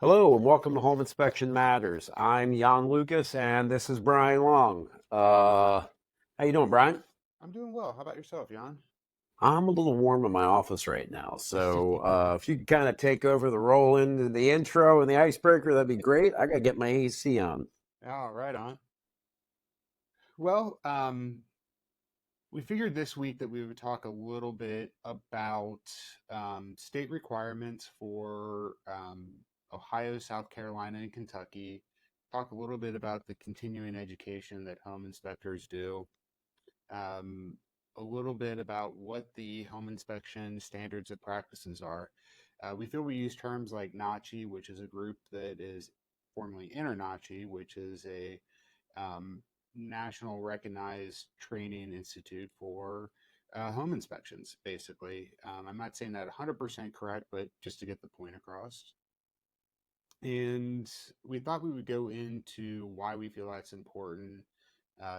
Hello and welcome to Home Inspection Matters. I'm Jan Lucas and this is Brian Long. How you doing, Brian? I'm doing well. How about yourself, Jan? I'm a little warm in my office right now, so if you could kind of take over the role into the intro and the icebreaker, that'd be great. I gotta get my AC on. All right, on. Well, we figured this week that we would talk a little bit about state requirements for Ohio, South Carolina, and Kentucky. Talk a little bit about the continuing education that home inspectors do. Um, a little bit about what the home inspection standards and practices are. We feel we use terms like NACHI, which is a group that is formerly InterNACHI, which is a um, national recognized training institute for home inspections, basically. I'm not saying that 100% correct, but just to get the point across. And we thought we would go into why we feel that's important,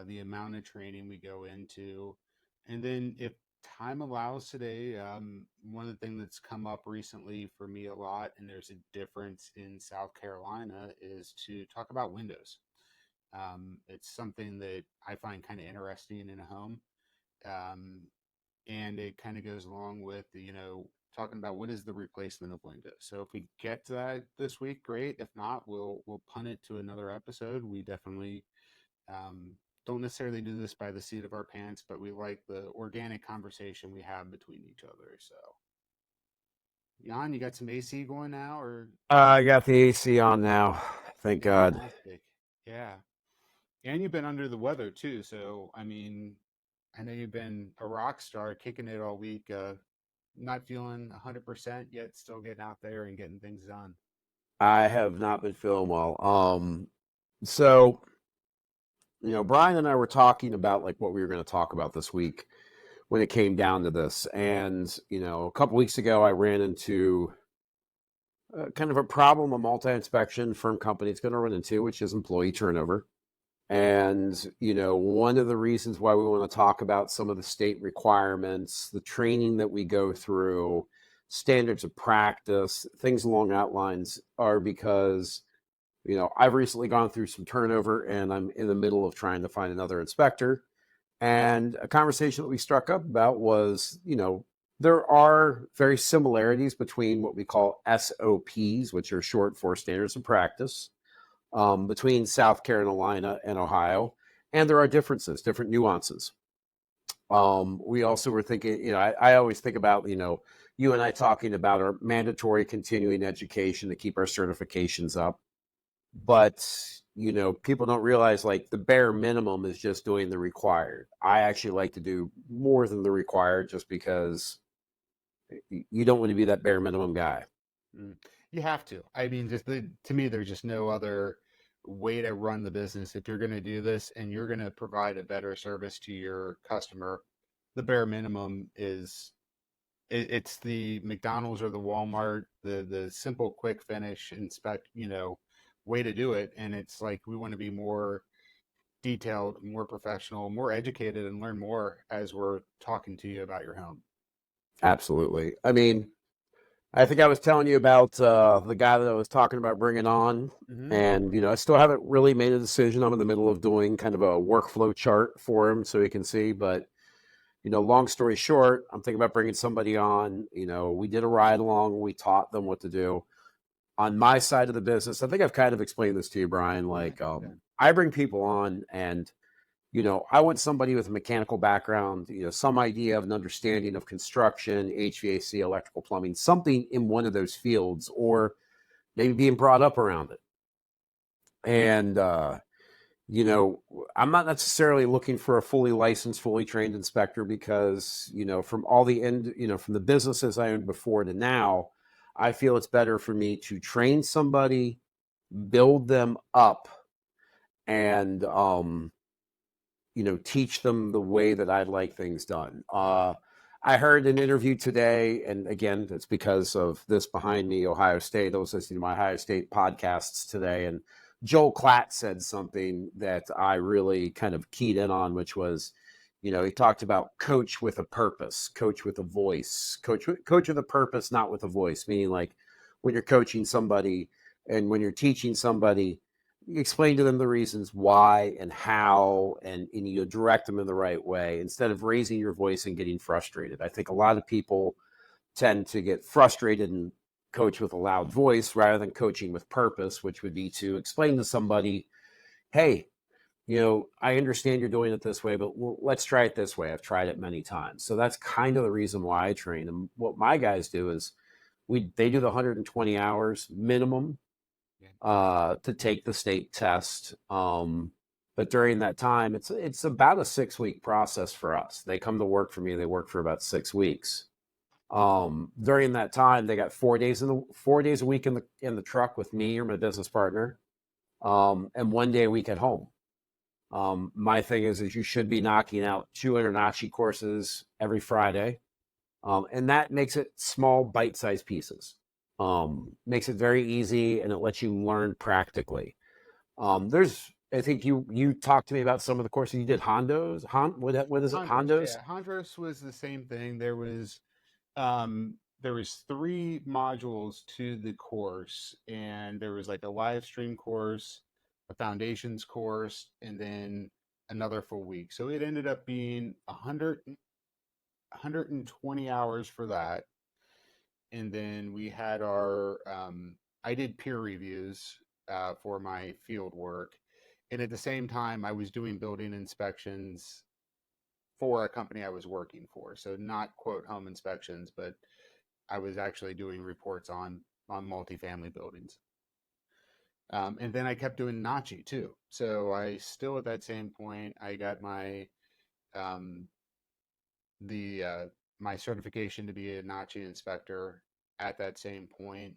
the amount of training we go into, and then if time allows today, one of the things that's come up recently for me a lot, and there's a difference in South Carolina, is to talk about windows. It's something that I find kind of interesting in a home. Um, and it kind of goes along with talking about what is the replacement of windows. So if we get to that this week, great. If not, we'll punt it to another episode. We definitely um, don't necessarily do this by the seat of our pants, but we like the organic conversation we have between each other. So, Jan, you got some AC going now, or I got the AC on now. Thank God. fantastic? Yeah, and you've been under the weather too. So, I mean, I know you've been a rock star, kicking it all week. Not feeling 100% yet, still getting out there and getting things done. I have not been feeling well. So Brian and I were talking about like what we were going to talk about this week when it came down to this. And, a couple weeks ago, I ran into kind of a problem a multi inspection firm company is going to run into, which is employee turnover. And, one of the reasons why we want to talk about some of the state requirements, the training that we go through, standards of practice, things along that lines are because, I've recently gone through some turnover and I'm in the middle of trying to find another inspector. And a conversation that we struck up about was, there are very similarities between what we call SOPs, which are short for standards of practice, between South Carolina and Ohio. And there are differences, different nuances. We also were thinking, I always think about, you and I talking about our mandatory continuing education to keep our certifications up. But, people don't realize like the bare minimum is just doing the required. I actually like to do more than the required just because you don't want to be that bare minimum guy. Mm. You have to. I mean, to me, there's just no other way to run the business. If you're going to do this and you're going to provide a better service to your customer, the bare minimum is it's the McDonald's or the Walmart, the simple quick finish inspect, way to do it. And it's like we want to be more detailed, more professional, more educated, and learn more as we're talking to you about your home. Absolutely. I mean, I think I was telling you about the guy that I was talking about bringing on. Hmm. And, I still haven't really made a decision. I'm in the middle of doing kind of a workflow chart for him so he can see. But, long story short, I'm thinking about bringing somebody on. We did a ride along. We taught them what to do. On my side of the business, I think I've kind of explained this to you, Brian. Yeah. Like, Yeah. I bring people on and I want somebody with a mechanical background, some idea of an understanding of construction, HVAC, electrical, plumbing, something in one of those fields, or maybe being brought up around it. And, you know, I'm not necessarily looking for a fully licensed, fully trained inspector because, from all the end, from the businesses I owned before to now, I feel it's better for me to train somebody, build them up, and, teach them the way that I'd like things done. I heard an interview today, and again, it's because of this behind me, Ohio State. I was listening to my Ohio State podcasts today, and Joel Klatt said something that I really kind of keyed in on, which was, he talked about coach with a purpose, coach with a voice, coach with a purpose, not with a voice, meaning like when you're coaching somebody, And when you're teaching somebody, you explain to them the reasons why and how, and you direct them in the right way instead of raising your voice and getting frustrated. I think a lot of people tend to get frustrated and coach with a loud voice rather than coaching with purpose, which would be to explain to somebody, hey, I understand you're doing it this way, but let's try it this way. I've tried it many times. So that's kind of the reason why I train. And what my guys do is they do the 120 hours minimum Yeah. to take the state test. But during that time, it's about a 6 week process for us. They come to work for me. They work for about 6 weeks. During that time, they got 4 days a week in the truck with me or my business partner, and 1 day a week at home. My thing is you should be knocking out 2 Internachi courses every Friday, and that makes it small, bite-sized pieces. Makes it very easy, and it lets you learn practically. I think you talked to me about some of the courses you did. What is it? Hondros, Hondos. yeah, Hondros was the same thing. There was three modules to the course, and there was like a live stream course, a foundations course, and then another full week. So it ended up being 120 hours for that. And then we had I did peer reviews for my field work. And at the same time, I was doing building inspections for a company I was working for. So not quote home inspections, but I was actually doing reports on multifamily buildings. And then I kept doing Nachi too. So I still at that same point, I got um, the my certification to be a Nachi inspector at that same point.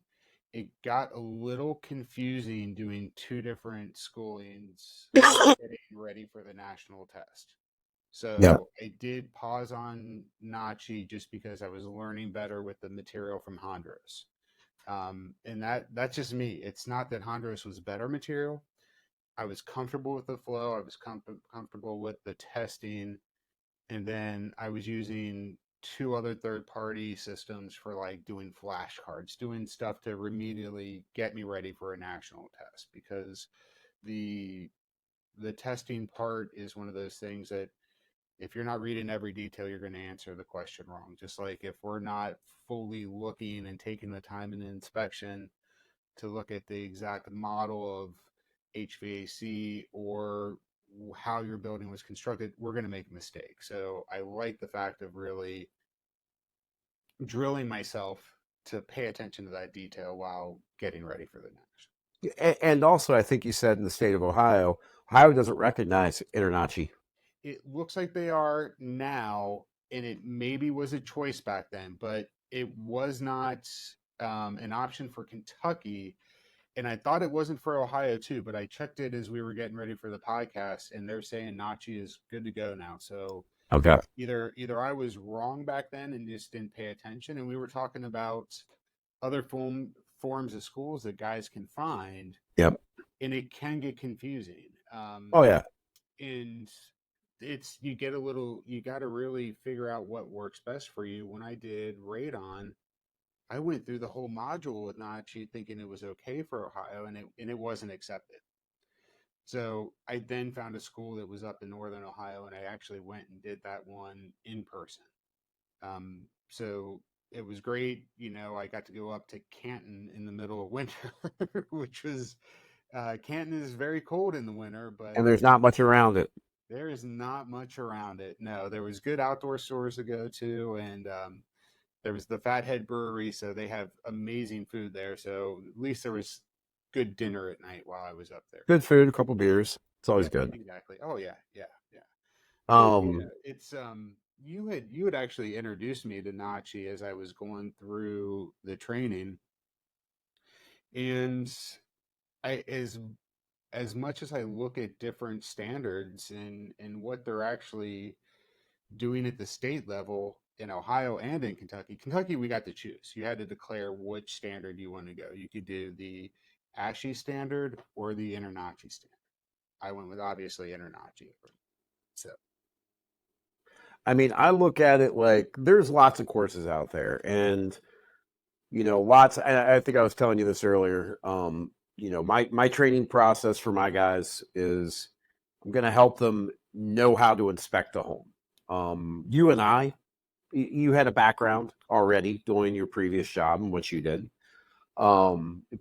It got a little confusing doing two different schoolings, getting ready for the national test. Yeah. So I did pause on Nachi just because I was learning better with the material from Hondros. And that's just me. It's not that Hondros was better material. I was comfortable with the flow. I was comfortable with the testing, and then I was using two other third-party systems for like doing flashcards, doing stuff to remedially get me ready for a national test because the the testing part is one of those things that if you're not reading every detail, you're going to answer the question wrong. Just like if we're not fully looking and taking the time in the inspection to look at the exact model of HVAC or how your building was constructed, we're going to make a mistake. So I like the fact of really drilling myself to pay attention to that detail while getting ready for the next. And also, I think you said in the state of Ohio doesn't recognize Internachi. It looks like they are now, and it maybe was a choice back then, but it was not an option for Kentucky. And I thought it wasn't for Ohio too, but I checked it as we were getting ready for the podcast, and they're saying Nachi is good to go now. So Okay. either I was wrong back then and just didn't pay attention, and we were talking about other forms of schools that guys can find, Yep. and it can get confusing. Oh yeah. And it's you got to really figure out what works best for you. When I did radon, I went through the whole module with Nachi thinking it was okay for Ohio, and it wasn't accepted. So I then found a school that was up in northern Ohio, and I actually went and did that one in person. So it was great. I got to go up to Canton in the middle of winter, which was Canton is very cold in the winter, but And there's not much around it. there is not much around it. No, there was good outdoor stores to go to, and there was the Fathead Brewery, so they have amazing food there. So at least there was good dinner at night while I was up there. Good food, a couple beers. It's always Yep, good. exactly. Oh yeah, yeah, yeah. So yeah, Um, it's you had actually introduced me to Nachi as I was going through the training, and I as much as I look at different standards and what they're actually doing at the state level in Ohio and in Kentucky. Kentucky, we got to choose. You had to declare which standard you want to go. You could do the ASHI standard or the Internachi standard. I went with obviously Internachi. So I mean, I look at it like there's lots of courses out there, and Lots. I think I was telling you this earlier. My training process for my guys is I'm going to help them know how to inspect a home. You and you had a background already doing your previous job and what you did.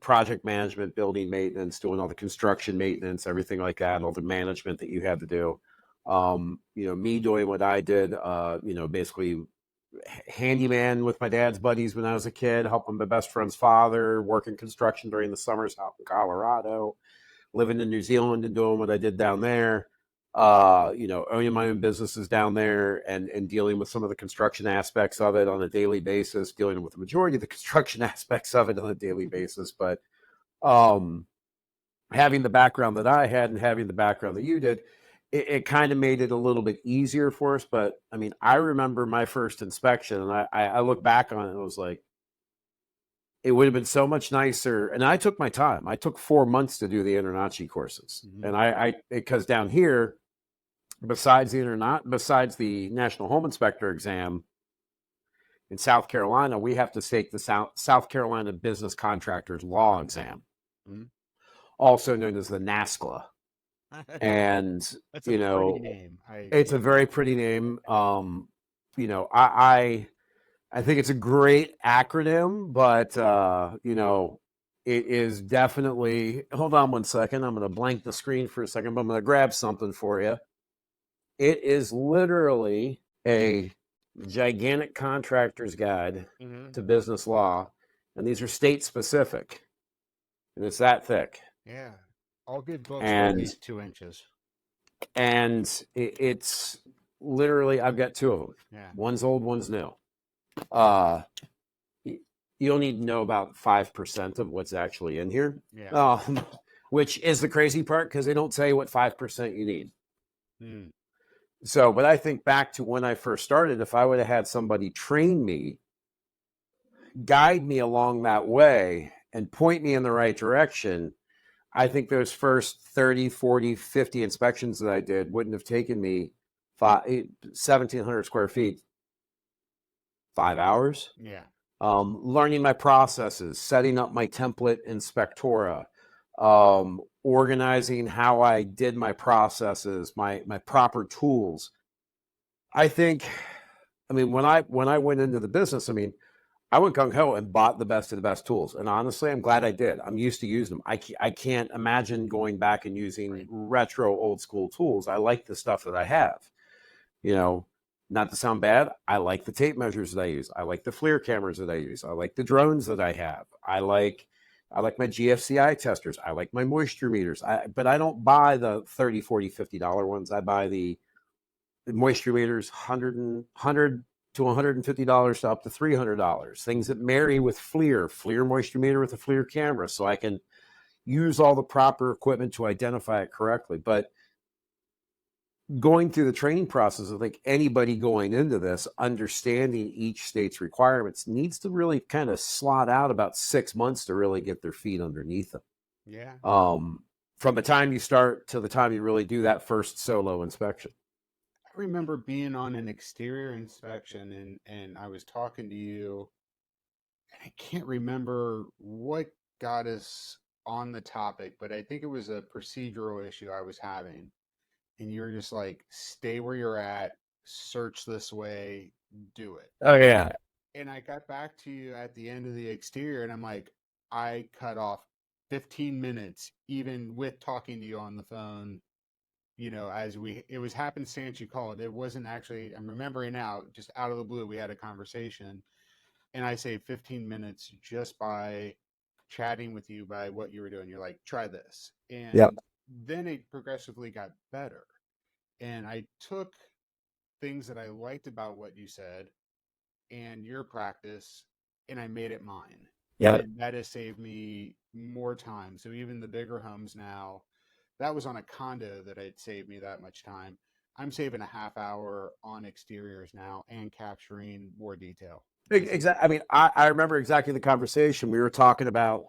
Project management, building maintenance, doing all the construction maintenance, everything like that, all the management that you had to do. Me doing what I did, basically handyman with my dad's buddies when I was a kid, helping my best friend's father, working construction during the summers out in Colorado, living in New Zealand and doing what I did down there. Owning my own businesses down there and dealing with some of the construction aspects of it on a daily basis, dealing with the majority of the construction aspects of it on a daily basis. But um, having the background that I had and having the background that you did, it kind of made it a little bit easier for us. But I mean, I remember my first inspection and I look back on it and I was like, it would have been so much nicer. And I took my time. I took 4 months to do the Internachi courses. Mm-hmm. And because down here, besides the National Home Inspector exam in South Carolina, we have to take the South Carolina Business Contractors Law exam, Mm-hmm. also known as the NASCLA. And That's a pretty name. it's a very pretty name. I think it's a great acronym, but it is definitely. Hold on one second. I'm going to blank the screen for a second, but I'm going to grab something for you. It is literally a gigantic contractor's guide to business law, and these are state specific, and it's that thick. Yeah, all good books were at least 2 inches. And it's literally, I've got two of them. Yeah, One's old, one's new. Uh, you don't need to know about 5% of what's actually in here. Yeah. Which is the crazy part because they don't say what 5% you need. Mm. So, but I think back to when I first started, if I would have had somebody train me, guide me along that way, and point me in the right direction, I think those first 30, 40, 50 inspections that I did wouldn't have taken me 1,700 square feet, 5 hours. Yeah. Learning my processes, setting up my template inspectora, organizing how I did my processes, my proper tools. I think, when I went into the business, I went gung ho and bought the best of the best tools. And honestly, I'm glad I did. I'm used to using them. I can't imagine going back and using retro old school tools. I like the stuff that I have. Not to sound bad, I like the tape measures that I use. I like the FLIR cameras that I use. I like the drones that I have. I like my GFCI testers. I like my moisture meters. But I don't buy the $30, $40, $50 ones. I buy the moisture meters, $100 to $150 to up to $300. Things that marry with FLIR moisture meter with a FLIR camera, so I can use all the proper equipment to identify it correctly. But going through the training process, I think anybody going into this, understanding each state's requirements, needs to really kind of slot out about 6 months to really get their feet underneath them. Yeah. From the time you start to the time you really do that first solo inspection. I remember being on an exterior inspection and I was talking to you, and I can't remember what got us on the topic, but I think it was a procedural issue I was having. And you were just like, stay where you're at, search this way, do it. Oh yeah. And I got back to you at the end of the exterior and I'm like, I cut off 15 minutes, even with talking to you on the phone, it was happenstance you called. It wasn't actually, I'm remembering now, just out of the blue, we had a conversation and I saved 15 minutes just by chatting with you by what you were doing. You're like, try this. And then it progressively got better. And I took things that I liked about what you said and your practice and I made it mine. Yeah. And that has saved me more time. So even the bigger homes now, that was on a condo that it saved me that much time. I'm saving a half hour on exteriors now and capturing more detail. Exactly. I remember exactly the conversation. We were talking about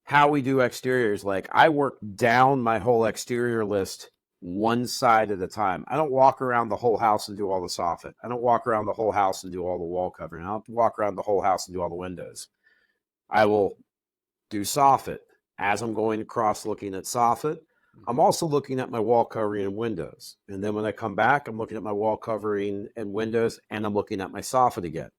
how we do exteriors. Like, I work down my whole exterior list one side at a time. I don't walk around the whole house and do all the soffit. I don't walk around the whole house and do all the wall covering. I don't walk around the whole house and do all the windows. I will do soffit. As I'm going across looking at soffit, I'm Hmm. also looking at my wall covering and windows. And then when I come back, I'm looking at my wall covering and windows, and I'm looking at my soffit again.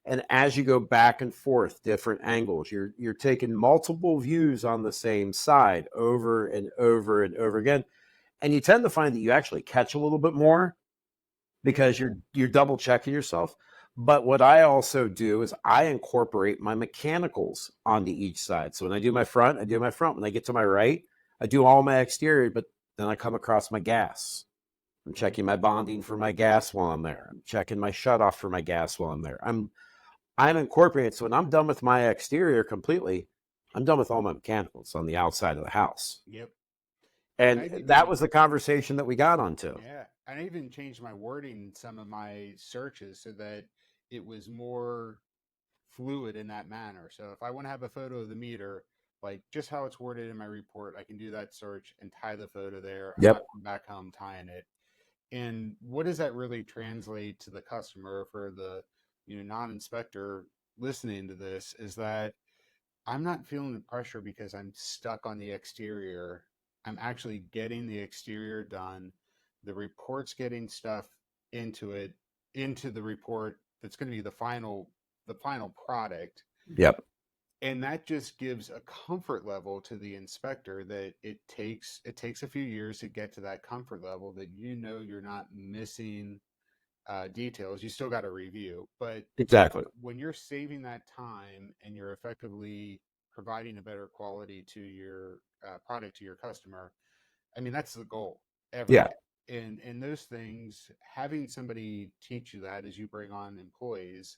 And as you go back and forth, different angles, you're taking multiple views on the same side over and over and over again. And you tend to find that you actually catch a little bit more Yep. because you're double checking yourself. But what I also do is I incorporate my mechanicals onto each side. So when I do my front, I do my front. When I get to my right, I do all my exterior, but then I come across my gas. I'm Yep. checking my bonding for my gas while I'm there. I'm checking my shutoff for my gas while I'm there. I'm incorporating. So when I'm done with my exterior completely, I'm done with all my mechanicals on the outside of the house. Yep. And And I've that even, was the conversation that we got onto. yeah, and I even changed my wording in some of my searches so that it was more fluid in that manner. So if I want to have a photo of the meter, like just how it's worded in my report, I can do that search and tie the photo there. I'm not Yep. going back home tying it. And what does that really translate to the customer for the non-inspector listening to this is that I'm not feeling the pressure because I'm stuck on the exterior. I'm actually getting the exterior done. The report's getting stuff into it, into the report that's going to be the final product. Yep. And that just gives a comfort level to the inspector that it takes a few years to get to that comfort level that you're not missing details. You still got to review, but Exactly. when you're saving that time and you're effectively providing a better quality to your product to your customer, I mean that's the goal ever. Yeah. And those things, having somebody teach you that as you bring on employees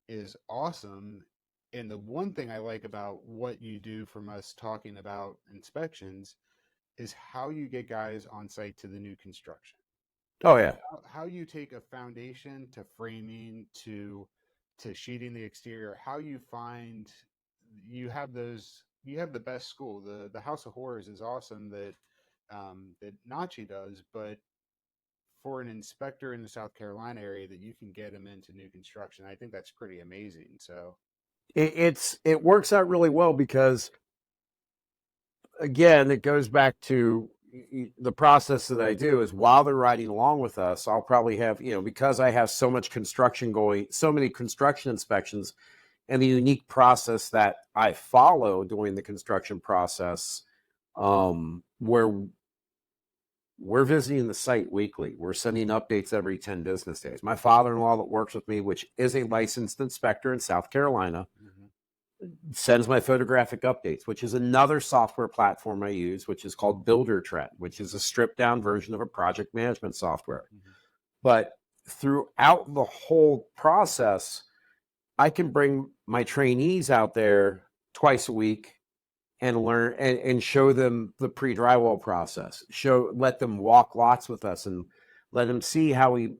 is awesome. And the one thing I like about what you do from us talking about inspections is how you get guys on site to the new construction, Oh yeah. how you take a foundation to framing to sheeting the exterior, how you find you have the best school. The House of Horrors is awesome that Nachi does, but for an inspector in the South Carolina area that you can get them into new construction, I think that's pretty amazing. So It works out really well because again, it goes back to the process that I do is while they're riding along with us, I'll probably have, because I have so much construction going, so many construction inspections and the unique process that I follow during the construction process, where we're visiting the site weekly. We're sending updates every 10 business days. My father-in-law that works with me, which is a licensed inspector in South Carolina, mhm, sends my photographic updates, which is another software platform I use, which is called Builder Trend, which is a stripped down version of a project management software. mhm, But throughout the whole process, I can bring my trainees out there twice a week and learn and show them the pre-drywall process. Let them walk lots with us and let them see how we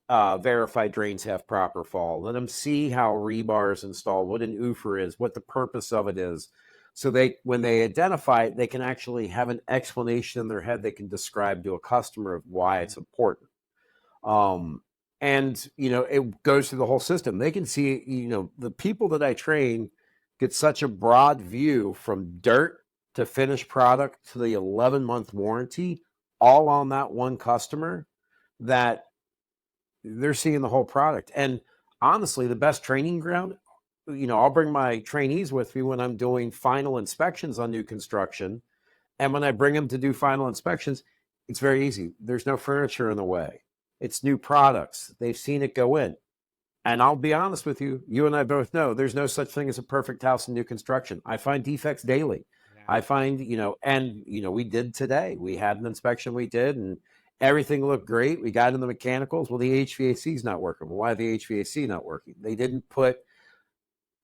verify drains have proper fall. Let them see how rebar is installed, what an oofer is, what the purpose of it is. So when they identify it, they can actually have an explanation in their head they can describe to a customer of why mhm, it's important. Um, and it goes through the whole system. They can see, the people that I train get such a broad view from dirt to finished product to the 11-month warranty, all on that one customer, that they're seeing the whole product. And honestly, the best training ground, I'll bring my trainees with me when I'm doing final inspections on new construction. And when I bring them to do final inspections, it's very easy. There's no furniture in the way. It's new products. They've seen it go in. And I'll be honest with you, you and I both know there's no such thing as a perfect house in new construction. I find defects daily. yeah, I find, we did today. We had an inspection we did, and everything looked great. We got in the mechanicals. Well, the HVAC is not working. Well, why the HVAC not working? They didn't put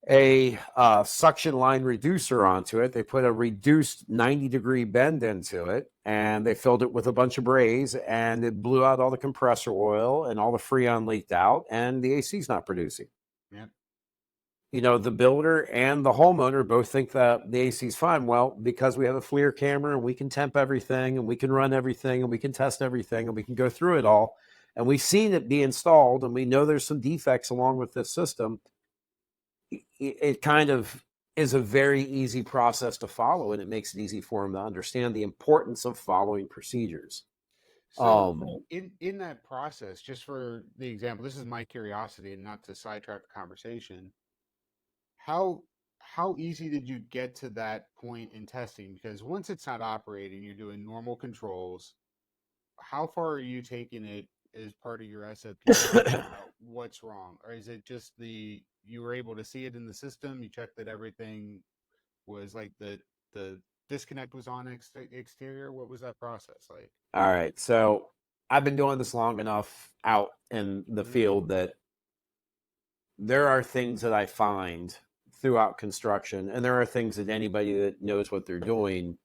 a suction line reducer onto it. They put a reduced 90-degree bend into it, and they filled it with a bunch of braze, and it blew out all the compressor oil, and all the freon leaked out, and the AC is not producing. yeah, The builder and the homeowner both think that the AC is fine. Well, because we have a FLIR camera and we can temp everything and we can run everything and we can test everything and we can go through it all, and we've seen it be installed and we know there's some defects along with this system, it kind of is a very easy process to follow, and it makes it easy for them to understand the importance of following procedures. So Um, in that process, just for the example, this is my curiosity and not to sidetrack the conversation. How how easy did you get to that point in testing? Because once it's not operating, you're doing normal controls. How far are you taking it as part of your SOP to figure out what's wrong? Or is it just you were able to see it in the system, you checked that everything was like the disconnect was on exterior? What was that process like? all right, so I've been doing this long enough out in the Hmm. field that there are things that I find throughout construction, and there are things that anybody that knows what they're doing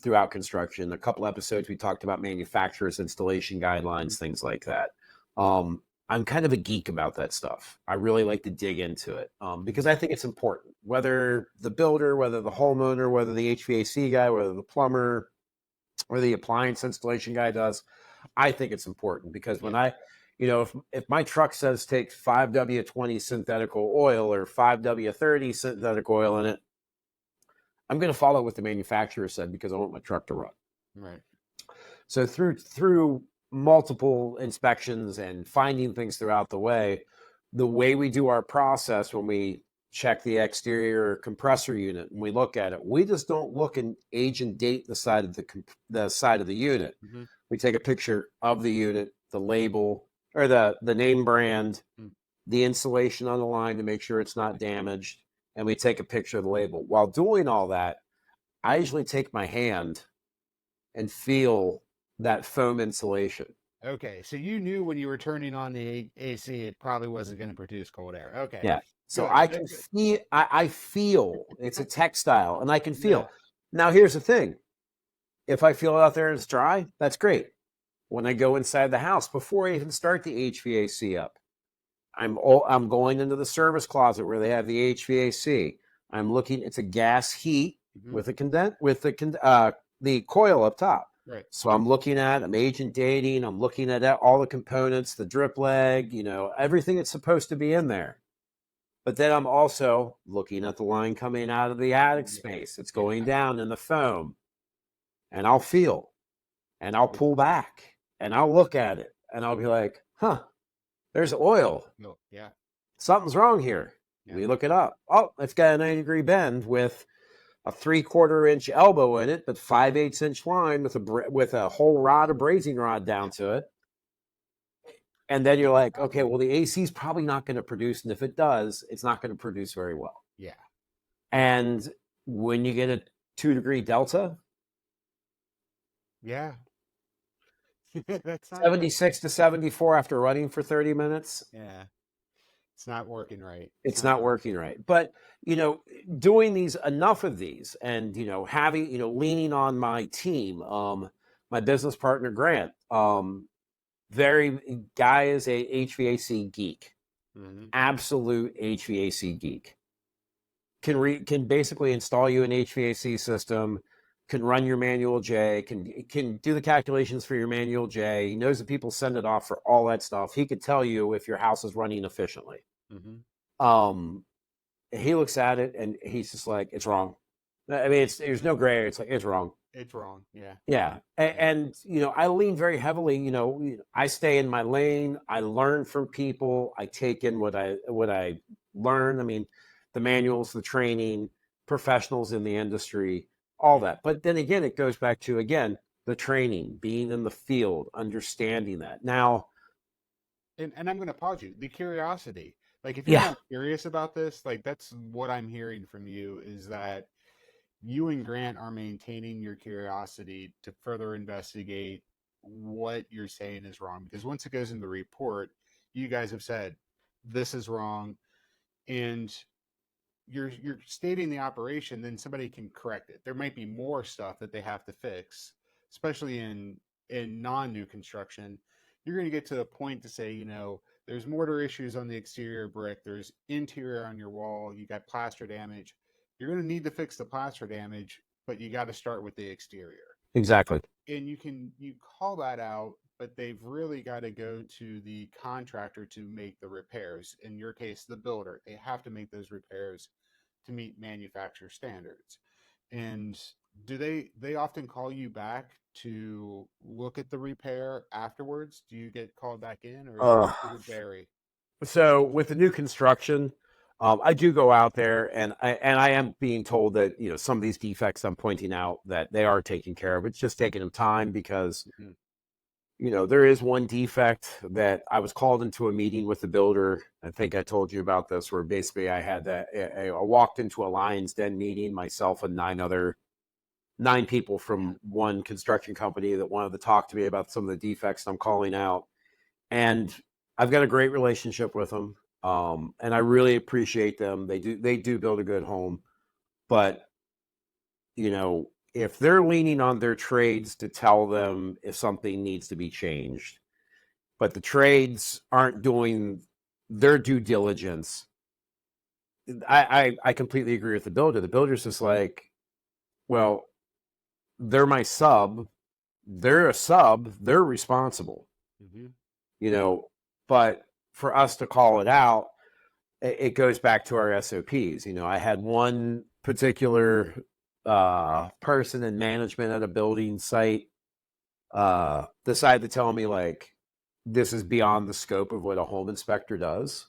throughout construction. A couple episodes we talked about manufacturers, installation guidelines, things like that. I'm kind of a geek about that stuff. I really like to dig into it because I think it's important. Whether the builder, whether the homeowner, whether the HVAC guy, whether the plumber, or the appliance installation guy does, I think it's important because when Yeah. if my truck says take 5W20 synthetic oil or 5W30 synthetic oil in it, I'm going to follow what the manufacturer said because I want my truck to run. Right. So through multiple inspections and finding things throughout the way we do our process when we check the exterior compressor unit and we look at it, we just don't look and age and date the side of the unit. Hmm. We take a picture of the unit, the label or the name brand, the insulation on the line to make sure it's not damaged, and we take a picture of the label. While doing all that, I usually take my hand and feel that foam insulation. Okay, so you knew when you were turning on the AC, it probably wasn't going to produce cold air. Okay, Yeah. So good. I can feel I feel it's a textile and I can Yeah. feel. Now here's the thing. If I feel it out there and it's dry, that's great. When I go inside the house, before I even start the HVAC up, I'm going into the service closet where they have the HVAC. I'm looking. It's a gas heat Hmm. with the coil up top. Right. So I'm agent dating. I'm looking at all the components, the drip leg, everything that's supposed to be in there. But then I'm also looking at the line coming out of the attic Yeah. space. It's Yeah. going down in the foam, and I'll feel, and I'll pull back, and I'll look at it, and I'll be like, "Huh, there's oil. No. Yeah. Something's wrong here." Yeah. We look it up. Oh, it's got a 90-degree bend with a 3/4 inch elbow in it, but 5/8 inch line with a whole rod of brazing rod down to it. And then you're like, okay, well, the AC is probably not going to produce, and if it does, it's not going to produce very well. Yeah. And when you get a 2-degree delta, Yeah. That's not good. 76 to 74 after running for 30 minutes, Yeah. It's not working right. It's it's not not working. working right. But, you know, doing enough of these and, having, leaning on my team, my business partner, Grant, very guy is a HVAC geek, Hmm. absolute HVAC geek. Can basically install you an HVAC system, can run your manual J, can do the calculations for your manual J. He knows that people send it off for all that stuff. He could tell you if your house is running efficiently. Hmm. Um, he looks at it and he's just like, it's wrong. I mean, there's no gray area. It's like it's wrong. It's wrong. Yeah. Yeah, Yeah. and I lean very heavily. I stay in my lane. I learn from people. I take in what I learn. I mean, the manuals, the training, professionals in the industry, all Yeah. that. But then again, it goes back to again the training, being in the field, understanding that. Now, And I'm going to pause you. The curiosity. Like, if you're yeah, not curious about this, like, that's what I'm hearing from you is that you and Grant are maintaining your curiosity to further investigate what you're saying is wrong. Because once it goes in the report, you guys have said this is wrong, and you're stating the operation, then somebody can correct it. There might be more stuff that they have to fix, especially in non-new construction. You're going to get to a point to say, there's mortar issues on the exterior brick, there's interior on your wall, you got plaster damage. You're going to need to fix the plaster damage, but you got to start with the exterior. exactly, And you call that out, but they've really got to go to the contractor to make the repairs. In your case, the builder, they have to make those repairs to meet manufacturer standards. And do they often call you back to look at the repair afterwards? Do you get called back in, or Uh, does it vary? so with the new construction, I do go out there, and I am being told that some of these defects I'm pointing out that they are taking care of. It's just taking them time because Mhm. there is one defect that I was called into a meeting with the builder. I think I told you about this, where basically I had that I walked into a Lions Den meeting, myself and nine people from one construction company that wanted to talk to me about some of the defects I'm calling out. And I've got a great relationship with them. And I really appreciate them. They do build a good home. But, if they're leaning on their trades to tell them if something needs to be changed, but the trades aren't doing their due diligence, I completely agree with the builder. The builder's just like, well, they're my sub. They're a sub. They're responsible, Hmm. you know. But for us to call it out, it goes back to our SOPs. I had one particular person in management at a building site decide to tell me, like, this is beyond the scope of what a home inspector does.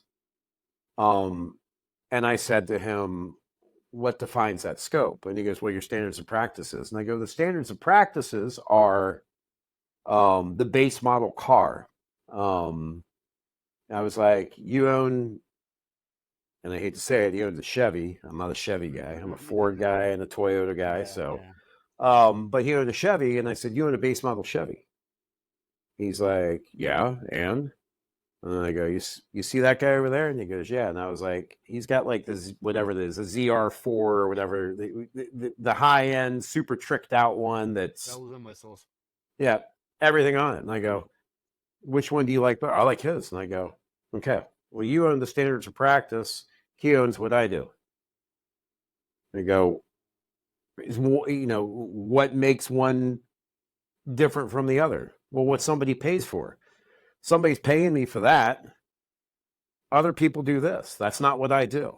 Um, and I said to him, what defines that scope? And he goes, well, your standards of practices. And I go, the standards of practices are the base model car. Um, I was like, you own, and I hate to say it, he owns a Chevy. I'm not a Chevy guy. I'm a Ford guy and a Toyota guy. Yeah, So, yeah. but he owned a Chevy. And I said, you own a base model Chevy. He's like, yeah. And I go, you see that guy over there? And he goes, yeah. And I was like, he's got like this, whatever it is, a ZR4 or whatever, the high end, super tricked out one that's, Bells and whistles. yeah, everything on it. And I go, which one do you like better? I like his. And I go, okay, well, you own the standards of practice. He owns what I do. And I go, what makes one different from the other? Well, what somebody pays for. Somebody's paying me for that. Other people do this. That's not what I do.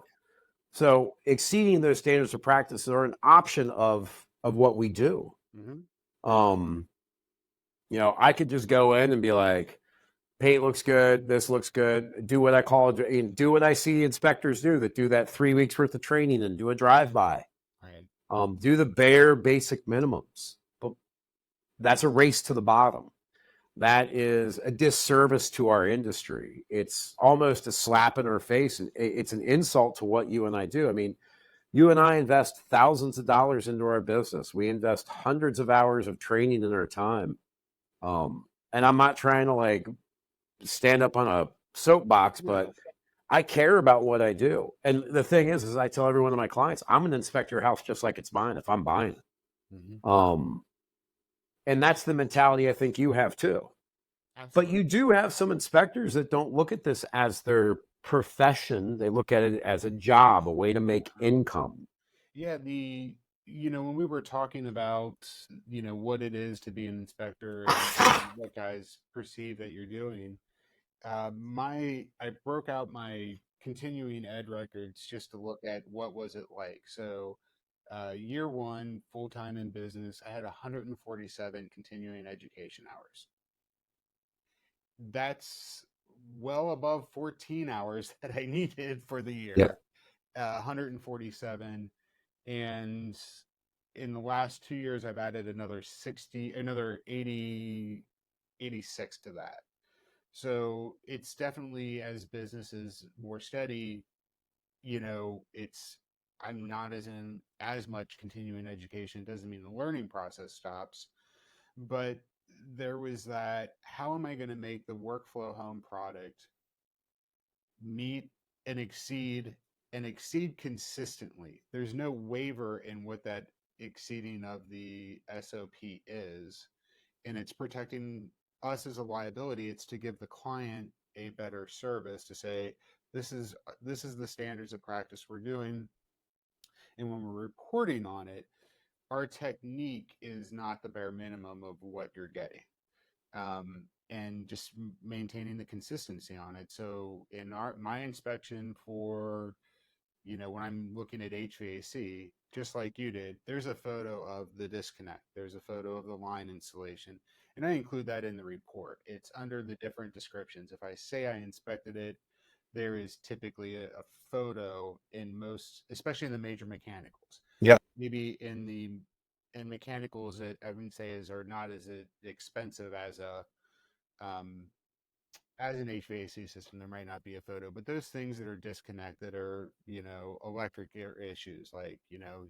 So exceeding those standards of practice are an option of what we do. Hmm. Um, I could just go in and be like, paint looks good, this looks good, do what I call it, do what I see inspectors do that do that 3 weeks worth of training and do a drive by. Right. Do the bare basic minimums. But that's a race to the bottom. That is a disservice to our industry. It's almost a slap in our face, and it's an insult to what you and I do. I mean, you and I invest thousands of dollars into our business. We invest hundreds of hours of training in our time. And I'm not trying to like stand up on a soapbox, but No. I care about what I do. And the thing is I tell every one of my clients, I'm going to inspect your house just like it's mine if I'm buying it. Hmm. And that's the mentality I think you have too. But Absolutely. you do have some inspectors that don't look at this as their profession. They look at it as a job, a way to make income. Yeah, when we were talking about, what it is to be an inspector and what guys perceive that you're doing, I broke out my continuing ed records just to look at what was it like. So, year one, full time in business, I had 147 continuing education hours. That's well above 14 hours that I needed for the Yeah. year. 147. And in the last 2 years, I've added another 80, 86 to that. So it's definitely, as business is more steady, I'm not as in as much continuing education. Doesn't mean the learning process stops, but there was that, how am I going to make the workflow home product meet and exceed consistently? There's no waiver in what that exceeding of the SOP is, and it's protecting us as a liability. It's to give the client a better service, to say this is the standards of practice we're doing, and when we're reporting on it, our technique is not the bare minimum of what you're getting. And just maintaining the consistency on it. So in my inspection for when I'm looking at HVAC, just like you did, there's a photo of the disconnect, there's a photo of the line installation, and I include that in the report. It's under the different descriptions. If I say I inspected it, there is typically a photo in most, especially in the major mechanicals. Yep. Maybe in mechanicals that I would say are not as expensive um, as an HVAC system, there might not be a photo, but those things that are disconnected are, electric issues. Like,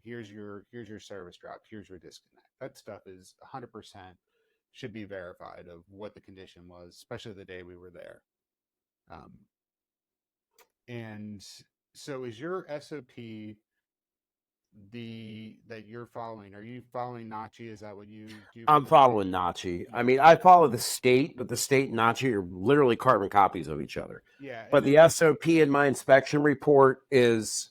here's your service drop, here's your disconnect. That stuff is 100% should be verified of what the condition was, especially the day we were there. Um, and so, is your SOP the that you're following? Are you following Nachi? Is that what you do for I'm the day? following Nachi. I Yeah, mean, I follow the state, but the state and Nachi are literally carbon copies of each other. yeah, But and the then SOP in my inspection report is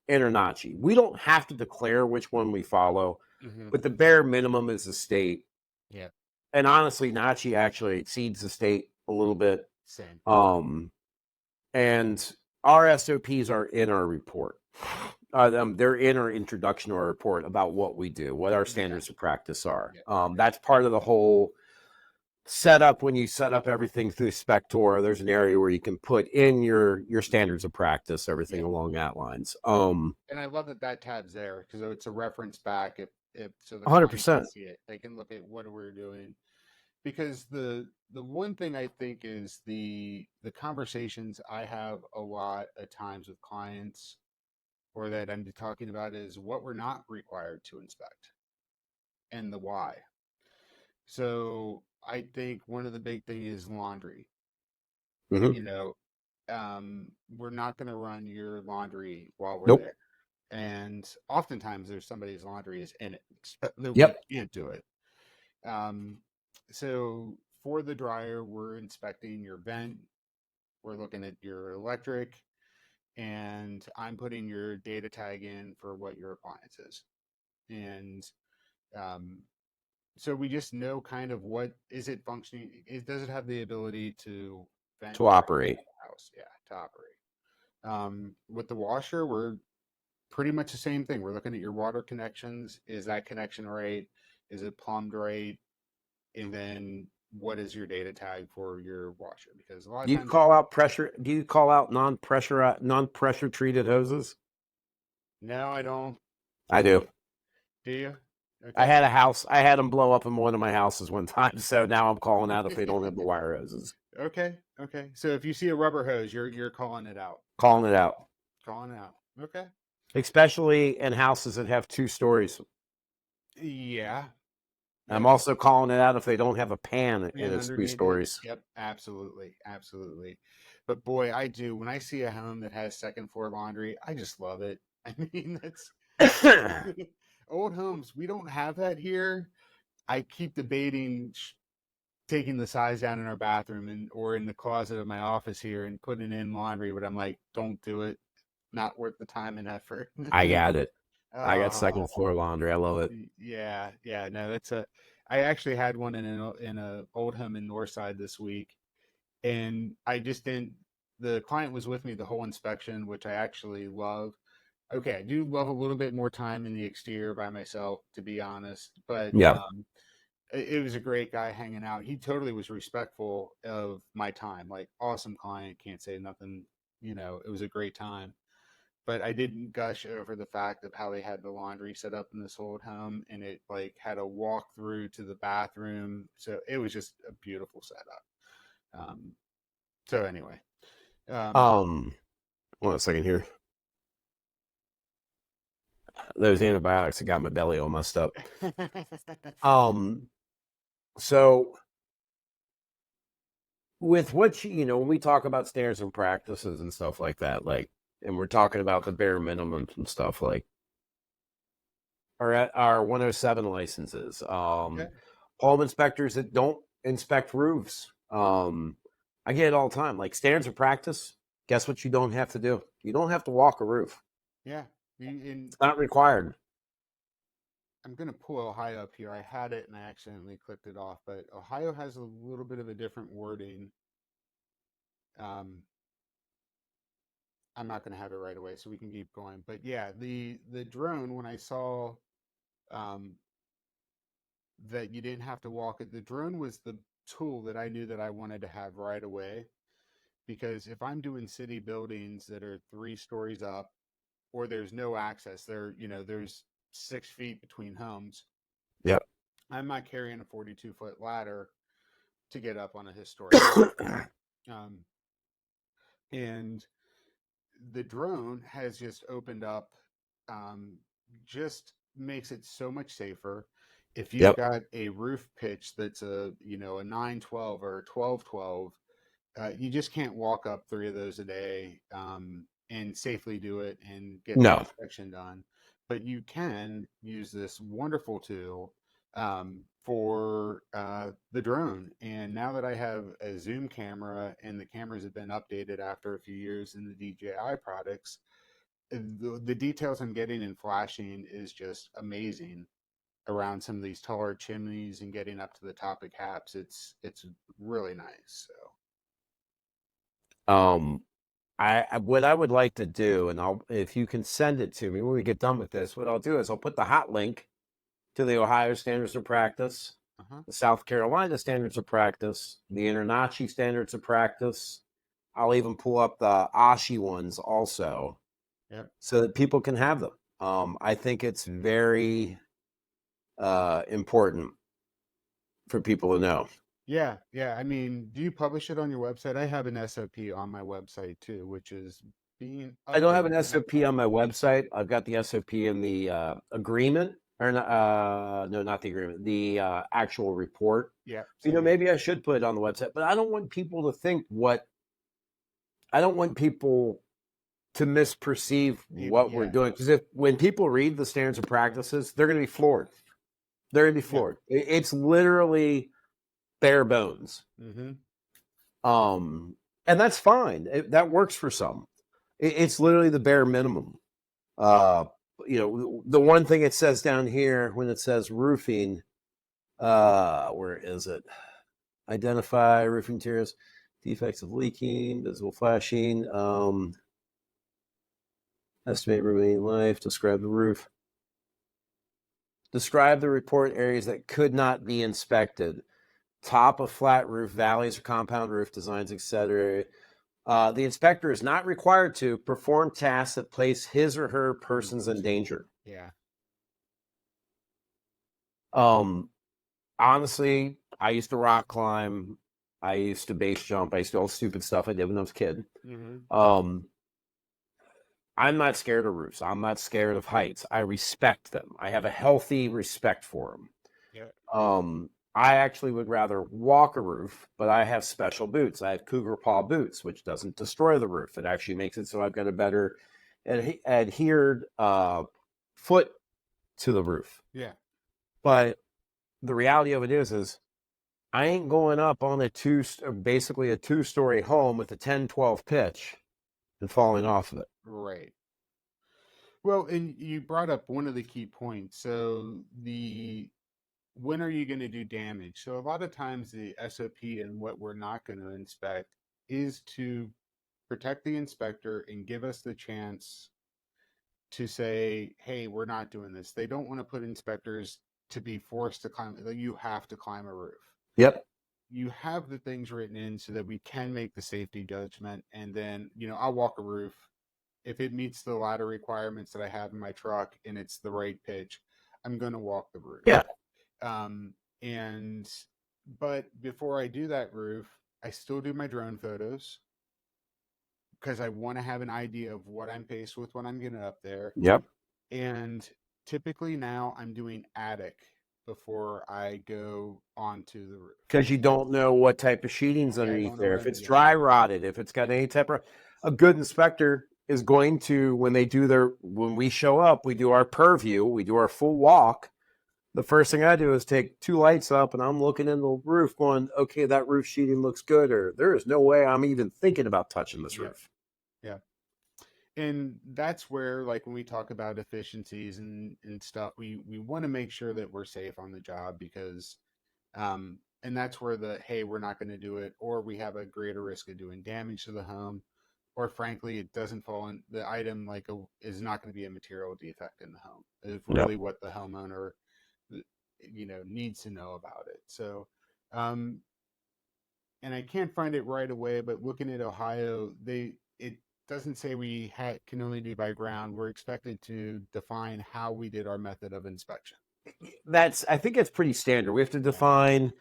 Internachi. We don't have to declare which one we follow, hmm but the bare minimum is the state. yeah, And honestly, Nachi actually exceeds the state a little bit. same. Um, and our SOPs are in our report. They're in our introduction to our report about what we do, what our Yeah, standards of practice are. yeah, That's part of the whole setup. When you set up everything through Spector, there's an area where you can put in your standards of practice, everything yeah. along that lines. And I love that that tab's there because it's a reference back if so the client can 100%. see it. They can look at what we're doing. Because the one thing I think is the conversations I have a lot of times with clients or that I'm talking about is what we're not required to inspect and the why. So I think one of the big thing is laundry. Hmm. You know, we're not going to run your laundry while we're Nope. there. And oftentimes there's somebody's laundry is in it that we Yep. can't do it. Um, so for the dryer, we're inspecting your vent, we're looking at your electric, and I'm putting your data tag in for what your appliance is. And um, so we just know kind of what is it functioning. Does it have the ability to vent To directly operate. to the house? Yeah, to operate. With the washer, we're pretty much the same thing. We're looking at your water connections. Is that connection right? Is it plumbed right? And then what is your data tag for your washer? Because a lot of Do you times, call out pressure? Do you call out non-pressure treated hoses? no, I don't. I do. Do you? I Okay. had a house. I had them blow up in one of my houses one time, so now I'm calling out if they don't have the wire hoses. Okay. Okay. So if you see a rubber hose, you're calling it out. Calling it out, Calling it out. Okay. especially in houses that have 2 stories. Yeah. I'm Yep. also calling it out if they don't have a pan in And its two underneath it. stories. Yep. Absolutely. Absolutely. But boy, I do. When I see a home that has second floor laundry, I just love it. I mean, that's old homes. We don't have that here. I keep debating taking the size down in our bathroom and or in the closet of my office here and putting in laundry, but I'm like, don't do it. Not worth the time and effort. I got it. I got Oh, second floor laundry. I love it. yeah, yeah. No, that's a. I actually had one in a old home in Northside this week, and I just didn't. The client was with me the whole inspection, which I actually love. Okay, I do love a little bit more time in the exterior by myself, to be honest, but Yeah. it was a great guy hanging out. He totally was respectful of my time. Like awesome client, can't say nothing. It was a great time. But I didn't gush over the fact of how they had the laundry set up in this old home, and it like had a walk through to the bathroom. So it was just a beautiful setup. Um, so anyway, um, Um. One second here. Those antibiotics have got my belly all messed up. Um. So with what when we talk about standards and practices and stuff like that, like, and we're talking about the bare minimums and stuff, like our 107 licenses, yeah, home inspectors that don't inspect roofs. I get it all the time. Like standards of practice. Guess what? You don't have to do. You don't have to walk a roof. yeah. And It's not required. I'm gonna pull Ohio up here. I had it and I accidentally clicked it off, but Ohio has a little bit of a different wording. Um, I'm not going to have it right away, so we can keep going. But yeah, the drone, when I saw um, that you didn't have to walk it, the drone was the tool that I knew that I wanted to have right away. Because if I'm doing city buildings that are 3 stories up, or there's no access, there's 6 feet between homes, Yep. I'm not carrying a 42-foot ladder to get up on a historic building. Um, and the drone has just opened up, um, just makes it so much safer. If you've Yep. got a roof pitch that's a 912 or a 1212, you just can't walk up 3 of those a day, and safely do it and get the No. inspection done. But you can use this wonderful tool, for the drone. And now that I have a zoom camera and the cameras have been updated after a few years in the DJI products, the details I'm getting in flashing is just amazing around some of these taller chimneys and getting up to the top of caps. It's really nice. So. Um, what I would like to do, and I'll if you can send it to me when we get done with this, what I'll do is I'll put the hot link to the Ohio Standards of Practice, Uh-huh. the South Carolina Standards of Practice, the Internachi Standards of Practice. I'll even pull up the ASHI ones also, Yep. so that people can have them. I think it's very important for people to know. Yeah, yeah. I mean, do you publish it on your website? I have an SOP on my website too, which is being I don't have updated an the next SOP month. on my website. I've got the SOP in the agreement, or not, no, not the agreement, the actual report. Yeah, You know, same here. maybe I should put it on the website, but I don't want people to think what I don't want people to misperceive what we're Yeah. doing. Because if when people read the standards of practices, they're going to be floored. They're going to be Yeah. floored. It's literally bare bones. Mm-hmm. Um, and that's fine. That works for some. It's literally the bare minimum. Uh, the one thing it says down here when it says roofing, where is it? Identify roofing materials, defects of leaking, visible flashing, estimate remaining life, describe the roof. Describe the report areas that could not be inspected. Top of flat roof, valleys or compound roof designs, etc. The inspector is not required to perform tasks that place his or her persons in danger. Yeah. Um, Honestly, I used to rock climb. I used to base jump. I used to do all the stupid stuff I did when I was a kid. Mm-hmm. Um, I'm not scared of roofs. I'm not scared of heights. I respect them. I have a healthy respect for them. Yeah. I actually would rather walk a roof, but I have special boots. I have cougar paw boots, which doesn't destroy the roof. It actually makes it so I've got a better adhered foot to the roof. Yeah. But the reality of it is I ain't going up on basically a 2-story home with a 10-12 pitch and falling off of it. Right. Well, and you brought up one of the key points. So the when are you going to do damage? So a lot of times the SOP and what we're not going to inspect is to protect the inspector and give us the chance to say, hey, we're not doing this. They don't want to put inspectors to be forced to climb. Like, you have to climb a roof. Yep. You have the things written in so that we can make the safety judgment. And then, I'll walk a roof. If it meets the ladder requirements that I have in my truck and it's the right pitch, I'm going to walk the roof. Yeah. Um, and, but before I do that roof, I still do my drone photos because I want to have an idea of what I'm faced with when I'm getting up there. Yep. And typically now I'm doing attic before I go onto the roof. Because you don't know what type of sheeting's Yeah, I underneath don't know there. what If I'm it's getting dry into. rotted, if it's got any type of a good inspector is going to when we show up, we do our purview, we do our full walk. The first thing I do is take 2 lights up and I'm looking in the roof going, okay, that roof sheeting looks good, or there is no way I'm even thinking about touching this Yeah, roof. yeah. And that's where, like, when we talk about efficiencies and stuff, we want to make sure that we're safe on the job because, and that's where hey, we're not going to do it, or we have a greater risk of doing damage to the home. or frankly, it doesn't fall in the item is not going to be a material defect in the home. Is Yep. really what the homeowner, needs to know about it. So, um, and I can't find it right away, but looking at Ohio, it doesn't say can only do by ground. We're expected to define how we did our method of inspection. I think it's pretty standard. We have to Yeah. define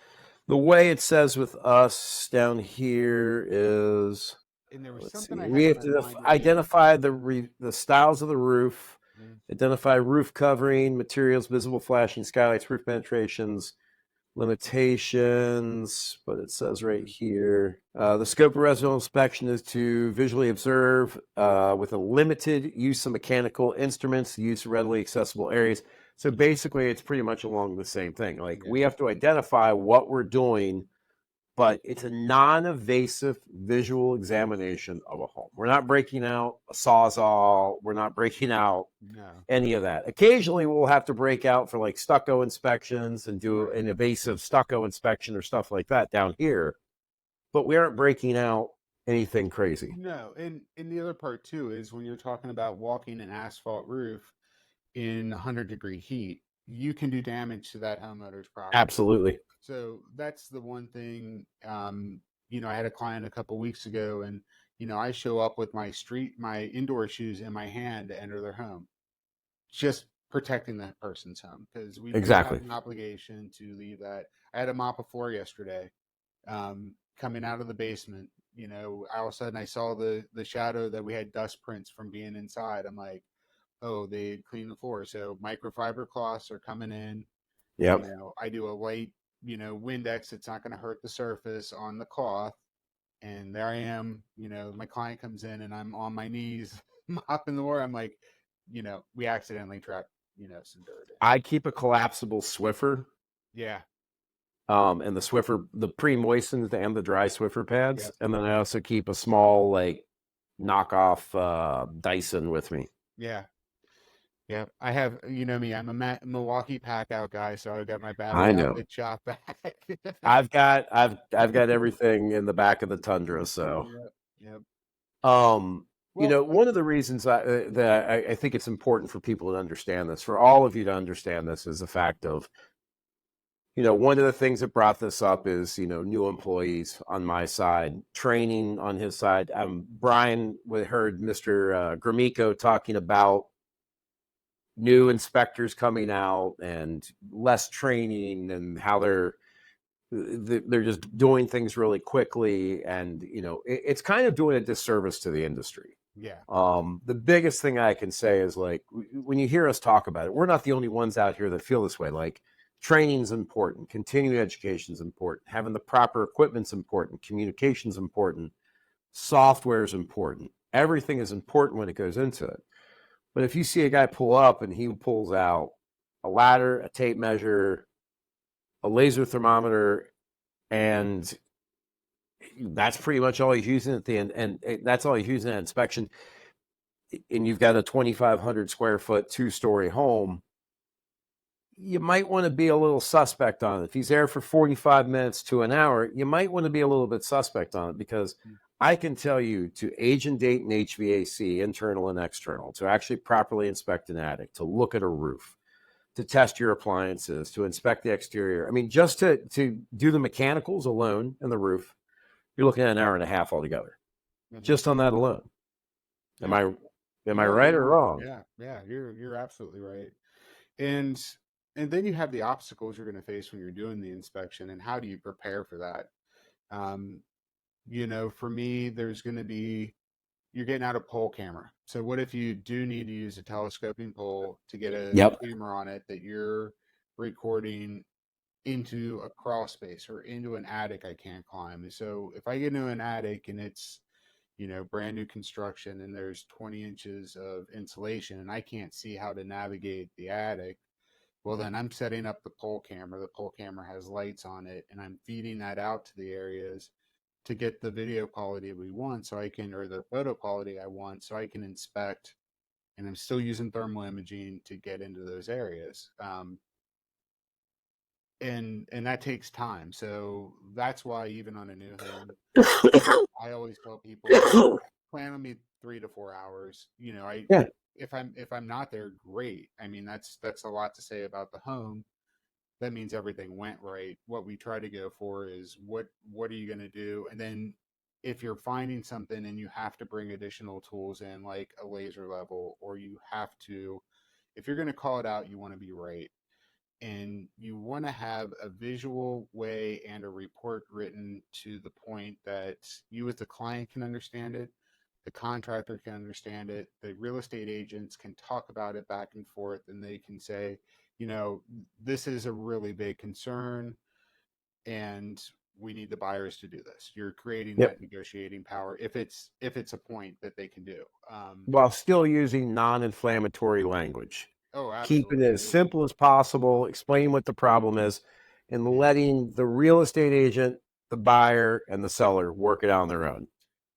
the way it says with us down here is, And there was let's something see, I we had in have my to mind earlier. identify the styles of the roof, Mhm. identify roof covering, materials, visible flashing skylights, roof penetrations, limitations, but it says right here the scope of residential inspection is to visually observe with a limited use of mechanical instruments, the use of readily accessible areas. So basically, it's pretty much along the same thing. Like Yeah. we have to identify what we're doing, but it's a non-invasive visual examination of a home. We're not breaking out a sawzall. We're not breaking out No. any of that. Occasionally, we'll have to break out for like stucco inspections and do Right. an invasive stucco inspection or stuff like that down here, but we aren't breaking out anything crazy. No. And the other part too is when you're talking about walking an asphalt roof in 100-degree heat, you can do damage to that homeowner's property. Absolutely. So that's the one thing. I had a client a couple weeks ago, and I show up with my indoor shoes in my hand to enter their home, just protecting that person's home because we do have Exactly. an obligation to leave that. I had a mop of floor yesterday, coming out of the basement. All of a sudden I saw the shadow that we had dust prints from being inside. I'm like, oh, they cleaned the floor. So microfiber cloths are coming in. Yep. I do a light, Windex. It's not going to hurt the surface on the cloth. And there I am, my client comes in and I'm on my knees mopping the floor. I'm like, we accidentally trapped, some dirt in. I keep a collapsible Swiffer, Yeah. and the Swiffer, the pre-moistened and the dry Swiffer pads, Yep. and then I also keep a small like knockoff Dyson with me. Yeah. Yeah. I have, me, I'm a Milwaukee pack out guy. So I got my I battery know. outlet shop back. I've got everything in the back of the Tundra, so Yep. Yep. Um, Well, one of the reasons that I think it's important for people to understand this, for all of you to understand this, is the fact of, one of the things that brought this up is, new employees on my side, training on his side. Brian, we heard Mr. Gromiko talking about new inspectors coming out and less training and how they're just doing things really quickly, and it's kind of doing a disservice to the industry. yeah. The biggest thing I can say is, like, when you hear us talk about it, we're not the only ones out here that feel this way. Like, training is important, continuing education is important, having the proper equipment's important, communication's important, software is important, everything is important when it goes into it. But if you see a guy pull up and he pulls out a ladder, a tape measure, a laser thermometer, and that's pretty much all he's using at the end, and that's all he's using at inspection, and you've got a 2,500 square foot 2-story home, you might want to be a little suspect on it. If he's there for 45 minutes to an hour, you might want to be a little bit suspect on it, because I can tell you, to age and date an HVAC, internal and external, to actually properly inspect an attic, to look at a roof, to test your appliances, to inspect the exterior. I mean, just to do the mechanicals alone and the roof, you're looking at an hour and a half altogether, Mhm. just on that alone. Am Yeah. I am I No, right or wrong? yeah, yeah, you're absolutely right. And and then you have the obstacles you're going to face when you're doing the inspection, and how do you prepare for that? Um, for me, there's going to be you're getting out a pole camera. So what if you do need to use a telescoping pole to get a Yep. camera on it that you're recording into a crawl space or into an attic I can't climb? And so if I get into an attic and it's brand new construction and there's 20 inches of insulation and I can't see how to navigate the attic, well, then I'm setting up the pole camera. The pole camera has lights on it, and I'm feeding that out to the areas to get the video quality we want so I can, or the photo quality I want so I can inspect. And I'm still using thermal imaging to get into those areas. And that takes time. So that's why even on a new home, I always tell people plan on me 3 to 4 hours. Yeah. If I'm not there, great. I mean, that's a lot to say about the home. That means everything went right. What we try to go for is what are you going to do? And then if you're finding something and you have to bring additional tools in, like a laser level, or you have to, if you're going to call it out, you want to be right. And you want to have a visual way and a report written to the point that you as the client can understand it, the contractor can understand it, the real estate agents can talk about it back and forth, and they can say, you know, this is a really big concern, and we need the buyers to do this. You're creating Yep. that negotiating power if it's a point that they can do. While still using non-inflammatory language, Oh, keeping it as absolutely. simple as possible, explaining what the problem is, and And letting the real estate agent, the buyer, and the seller work it out on their own.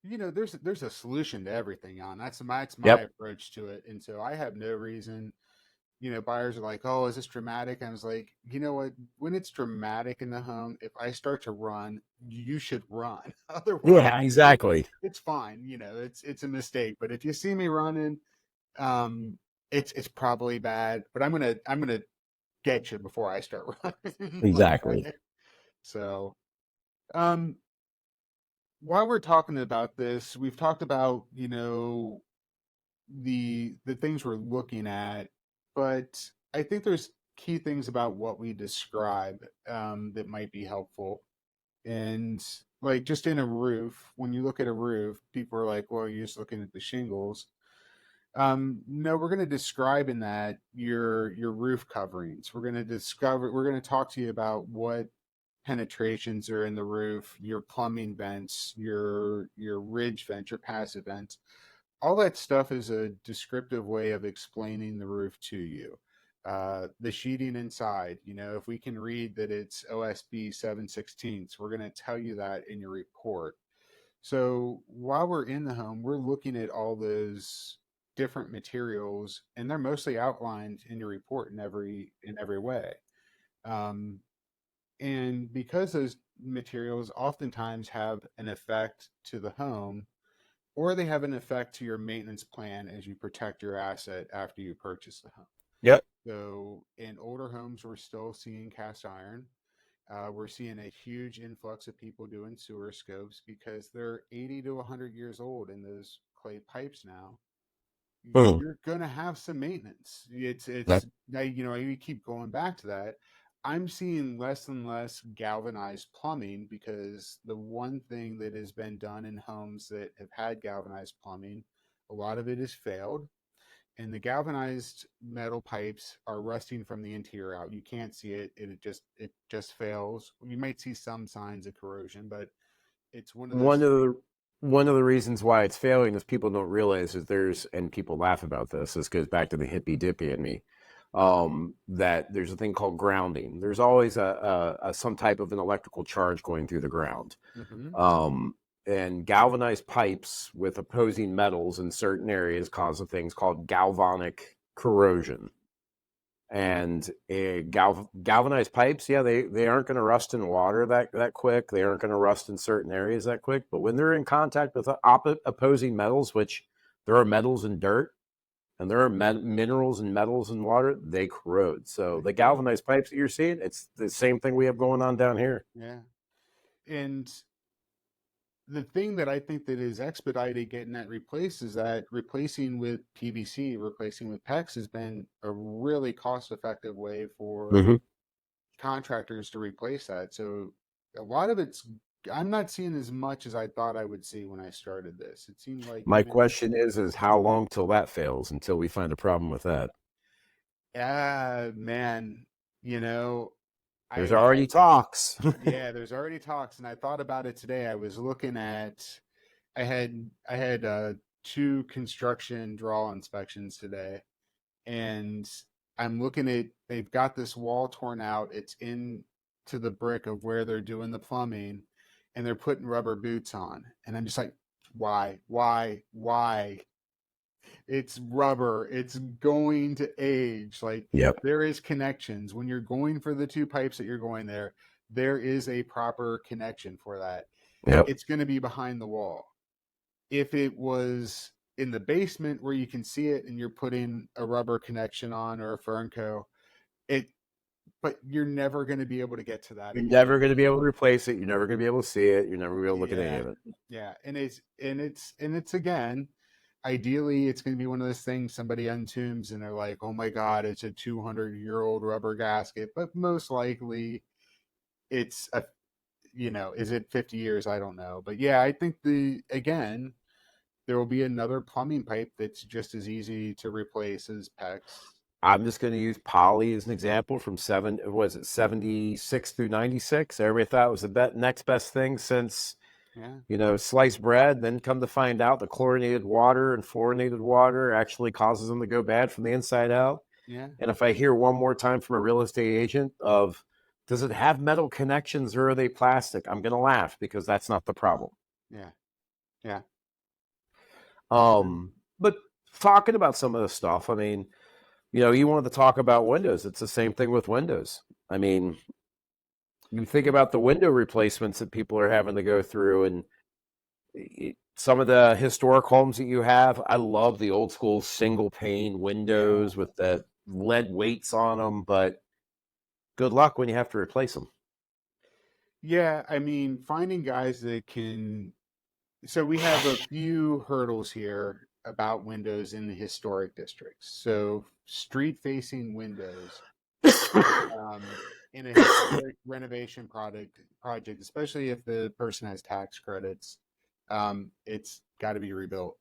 there's a solution to everything, on that's my Yep. approach to it. And so I have no reason, buyers are like, oh, is this dramatic? I was like, you know what, when it's dramatic in the home, if I start to run, you should run. Otherwise, Yeah, exactly. it's fine. It's a mistake. But if you see me running, um it's probably bad, but I'm gonna get you before I start running. Exactly. Okay. So um while we're talking about this, we've talked about, the things we're looking at, but I think there's key things about what we describe, that might be helpful. And like just in a roof, when you look at a roof, people are like, "Well, you're just looking at the shingles." No, we're going to describe in that your roof coverings. We're going to talk to you about what penetrations are in the roof, your plumbing vents, your ridge vents, your passive vents. All that stuff is a descriptive way of explaining the roof to you. The sheeting inside, if we can read that it's OSB 7/16, we're going to tell you that in your report. So while we're in the home, we're looking at all those different materials, and they're mostly outlined in your report in every way. Um, and because those materials oftentimes have an effect to the home, or they have an effect to your maintenance plan as you protect your asset after you purchase the home. Yep. So in older homes, we're still seeing cast iron. We're seeing a huge influx of people doing sewer scopes because they're 80 to 100 years old in those clay pipes now. Hmm. You're going to have some maintenance. That, It's now, you keep going back to that. I'm seeing less and less galvanized plumbing because the one thing that has been done in homes that have had galvanized plumbing, a lot of it has failed, and the galvanized metal pipes are rusting from the interior out. You can't see it. It just fails. You might see some signs of corrosion, but it's one of one those of things. the one of the reasons why it's failing is people don't realize that there's, and people laugh about this. This goes back to the hippy dippy in me. That there's a thing called grounding. There's always a some type of an electrical charge going through the ground. Mm-hmm. Um, and galvanized pipes with opposing metals in certain areas cause a things called galvanic corrosion. And galvanized pipes, yeah, they aren't going to rust in water that quick. They aren't going to rust in certain areas that quick. But when they're in contact with opposing metals, which there are metals in dirt and there are minerals and metals in water, they corrode. So They the corrode. galvanized pipes that you're seeing, it's the same thing we have going on down here. Yeah. And the thing that I think that is expedited getting that replaced is that replacing with PVC, replacing with PEX has been a really cost effective way for Mm-hmm. contractors to replace that. So a lot of it's, I'm not seeing as much as I thought I would see when I started this. It seemed like My even, question is how long till that fails until we find a problem with that? man, you know, There's I already talks. yeah, there's already talks, and I thought about it today. I was looking at, I had two construction draw inspections today, and I'm looking at, they've got this wall torn out. It's in to the brick of where they're doing the plumbing, and they're putting rubber boots on. And I'm just like, why? It's rubber. It's going to age. Like, Yep. there is connections. When you're going for the two pipes that you're going there, there is a proper connection for that. Yep. It's going to be behind the wall. If it was in the basement where you can see it and you're putting a rubber connection on or a Fernco, it but you're never going to be able to get to that You're again. never going to be able to replace it. You're never going to be able to see it. You're never going to be able to look at any Yeah. of it. Yeah. And it's again, ideally it's going to be one of those things somebody untunes and they're like, "Oh my god, it's a 200-year-old rubber gasket." But most likely it's a is it 50 years? I don't know. But yeah, I think there will be another plumbing pipe that's just as easy to replace as PEX. I'm just going to use poly as an example from was it 76 through 96? Everybody thought it was the next best thing since, Yeah. sliced bread. Then come to find out the chlorinated water and fluorinated water actually causes them to go bad from the inside out. Yeah. And if I hear one more time from a real estate agent of, does it have metal connections or are they plastic? I'm going to laugh because that's not the problem. Yeah. Yeah. But talking about some of the stuff, I mean, you wanted to talk about windows. It's the same thing with windows. I mean, you think about the window replacements that people are having to go through, and some of the historic homes that you have. I love the old school single pane Yeah. windows with the lead weights on them, but good luck when you have to replace them. Yeah. I mean, finding guys that can. So we have a few hurdles here about windows in the historic districts. So street facing windows in a historic renovation project, especially if the person has tax credits, it's got to be rebuilt,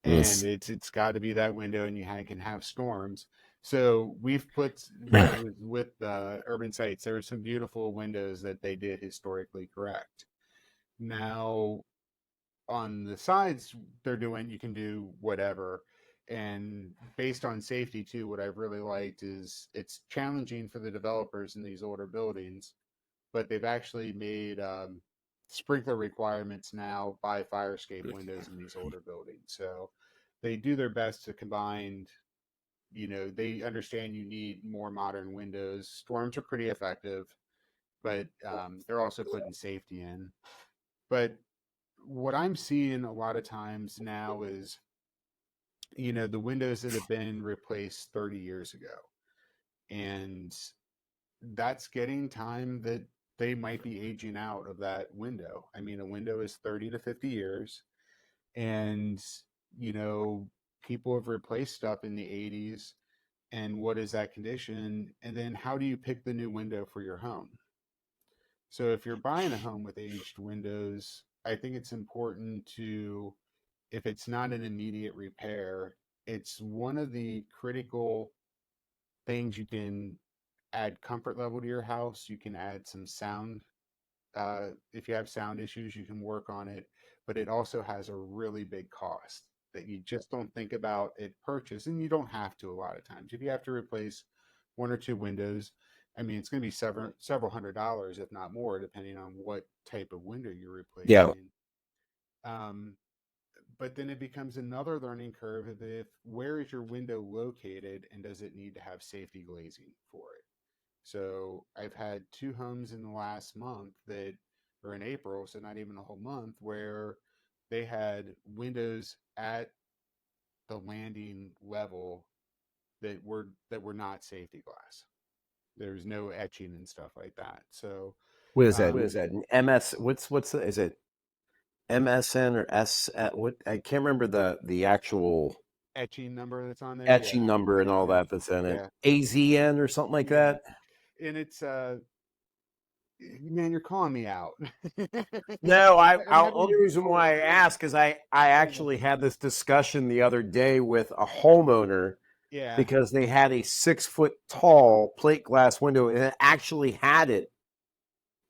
and Yes. it's got to be that window, and can have storms. So we've put when I was with Urban Sites, there were some beautiful windows that they did historically correct. Now on the sides, you can do whatever. And based on safety too, what I've really liked is it's challenging for the developers in these older buildings, but they've actually made sprinkler requirements now by fire escape windows in these older buildings. So they do their best to combine, they understand you need more modern windows. Storms are pretty effective, but they're also putting safety in. But what I'm seeing a lot of times now is, the windows that have been replaced 30 years ago. And that's getting time that they might be aging out of that window. I mean, a window is 30 to 50 years. And, you know, people have replaced stuff in the 80s. And what is that condition? And then how do you pick the new window for your home? So if you're buying a home with aged windows, I think it's important to, if it's not an immediate repair, it's one of the critical things you can add comfort level to your house. You can add some sound. If you have sound issues, you can work on it, but it also has a really big cost that you just don't think about at purchase, and you don't have to a lot of times. If you have to replace one or two windows, I mean, it's going to be several $100s, if not more, depending on what type of window you're Yeah. replacing. Um, but then it becomes another learning curve of if where is your window located and does it need to have safety glazing for it? So I've had two homes in the last month that or in April, so not even a whole month, where they had windows at the landing level that were not safety glass. There's no etching and stuff like that. So What is that? What um, is that? An MS? Is it MSN or S? What I can't remember the actual etching number that's on there, yeah, etching number and yeah, all that that's in it. yeah, AZN or something like yeah. that. And it's man, you're calling me out. No, I'm only having reason why I ask is I yeah, actually had this discussion the other day with a homeowner yeah, because they had a 6 foot tall plate glass window and it actually had it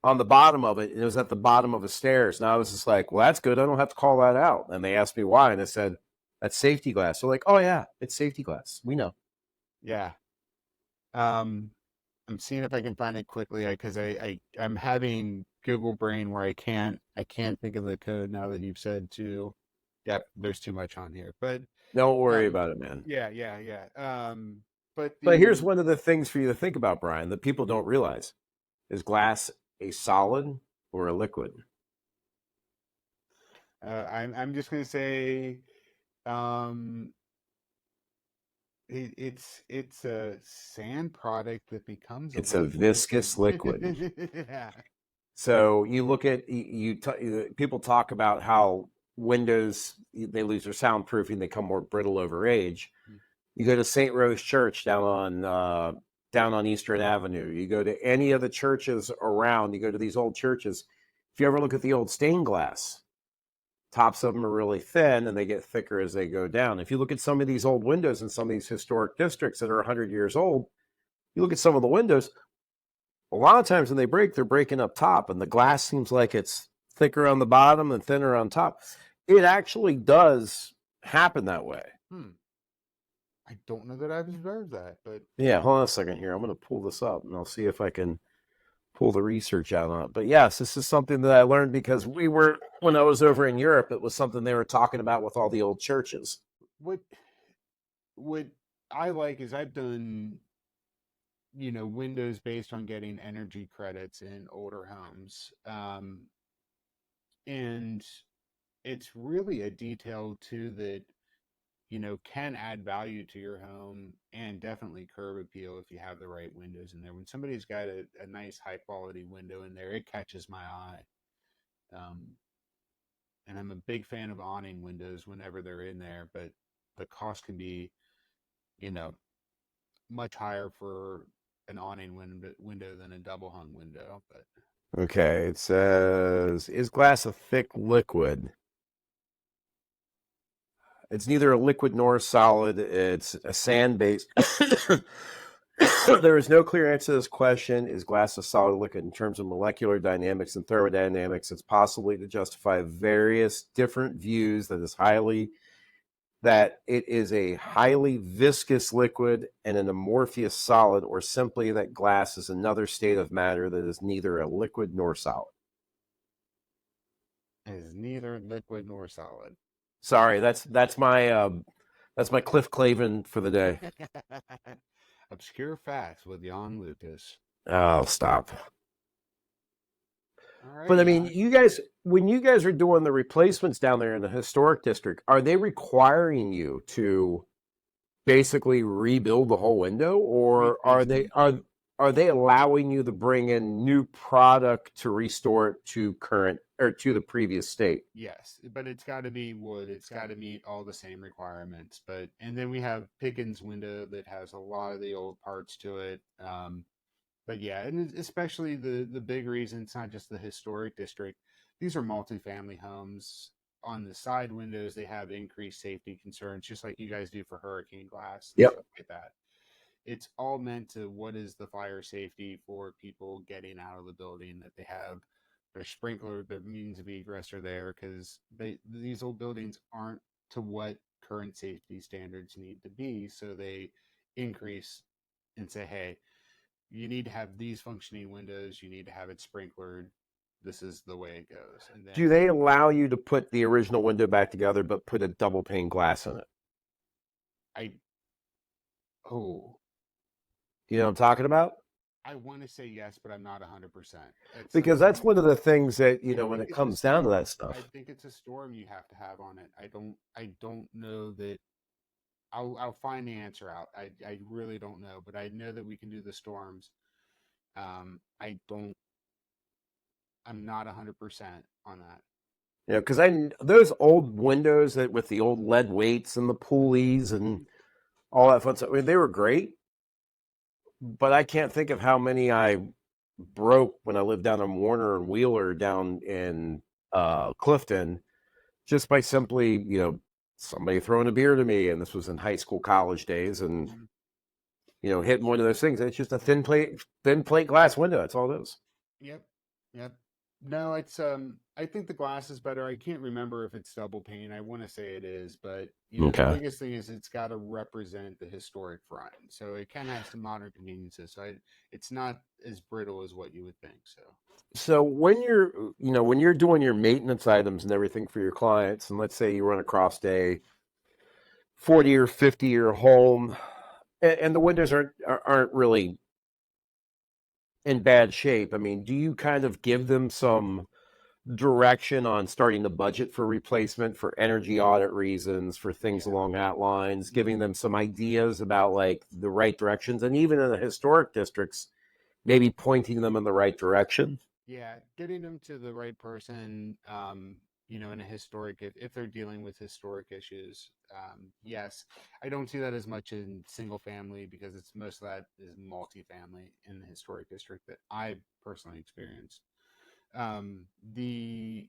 on the bottom of it. And it was at the bottom of the stairs. And I was just like, well, that's good. I don't have to call that out. And they asked me why. And I said, that's safety glass. So like, oh yeah, it's safety glass. We know. yeah. Um, I'm seeing if I can find it quickly because I'm having Google Brain where I can't think of the code now that you've said to. Yep, there's too much on here, but Don't worry um, about it, man. yeah, yeah, yeah. But But here's the one of the things for you to think about, Brian, that people don't realize. Is glass a solid or a liquid? I'm just gonna say, um, it's a sand product that becomes a It's a liquid. viscous liquid. Yeah. So you look at people talk about how windows they lose their soundproofing, they become more brittle over age. You go to St. Rose Church down on Eastern Avenue. You go to any of the churches around. You go to these old churches. If you ever look at the old stained glass, tops of them are really thin and they get thicker as they go down. If you look at some of these old windows in some of these historic districts that are 100 years old, you look at some of the windows, a lot of times when they break, they're breaking up top, and the glass seems like it's thicker on the bottom and thinner on top. It actually does happen that way. Hmm. I don't know that I've observed that, but Yeah, hold on a second here. I'm going to pull this up and I'll see if I can pull the research out on it. But yes, this is something that I learned because when I was over in Europe, it was something they were talking about with all the old churches. what what I like is I've done, windows based on getting energy credits in older homes. And it's really a detail too that, can add value to your home and definitely curb appeal if you have the right windows in there. When somebody's got a nice high quality window in there, it catches my eye. Um, and I'm a big fan of awning windows whenever they're in there, but the cost can be, you know, much higher for an awning window than a double hung window. But Okay, it says, is glass a thick liquid? It's neither a liquid nor a solid. It's a sand based. There is no clear answer to this question. Is glass a solid liquid in terms of molecular dynamics and thermodynamics? It's possibly to justify various different views that it is a highly viscous liquid and an amorphous solid, or simply that glass is another state of matter that is neither a liquid nor solid. it is neither liquid nor solid. Sorry, that's my Cliff Clavin for the day. Obscure facts with Jan Lucas. Oh, stop. All But right, I mean, Jan. when you guys are doing the replacements down there in the historic district, are they requiring you to basically rebuild the whole window, or Replace them. are they allowing you to bring in new product to restore it to current or to the previous state? Yes, but it's got to be wood. It's got to meet all the same requirements. But and then we have Pickens window that has a lot of the old parts to it. But yeah, and especially the big reason it's not just the historic district. These are multifamily homes. On the side windows, they have increased safety concerns, just like you guys do for hurricane glass and Yep. stuff like that. It's all meant to what is the fire safety for people getting out of the building, that they have their sprinkler, their means of egress are there, because these old buildings aren't to what current safety standards need to be. So they increase and say, hey, you need to have these functioning windows, you need to have it sprinklered. This is the way it goes. And Do then they allow you to put the original window back together, but put a double pane glass in it? I oh You know what I'm talking about? I want to say yes, but I'm not 100%. It's Because something that's one of the things that, I when think it it's a comes down to that storm. I stuff. think it's a storm you have to have on it. I don't know that I'll find the answer out. I really don't know, but I know that we can do the storms. I don't I'm not 100% on that. Because those old windows that with the old lead weights and the pulleys and all that fun stuff, I mean, they were great, but I can't think of how many I broke when I lived down in Warner and Wheeler down in Clifton, just by simply, somebody throwing a beer to me, and this was in high school, college days, and Mhm. hitting one of those things. It's just a thin plate glass window. That's all it is. Yep. Yep. No, it's I think the glass is better. I can't remember if it's double pane. I want to say it is, but the Okay. biggest thing is it's got to represent the historic front. So it can have some modern conveniences. So it's not as brittle as what you would think. So So when you're doing your maintenance items and everything for your clients, and let's say you run across a 40 or 50-year home, and the windows aren't really in bad shape. I mean, do you kind of give them some direction on starting the budget for replacement for energy audit reasons, for things Yeah. along that lines, giving Hmm. them some ideas about like the right directions, and even in the historic districts, maybe pointing them in the right direction. Yeah, getting them to the right person, in a historic, if they're dealing with historic issues, yes. I don't see that as much in single family because it's most of that is multifamily in the historic district that I personally experienced. The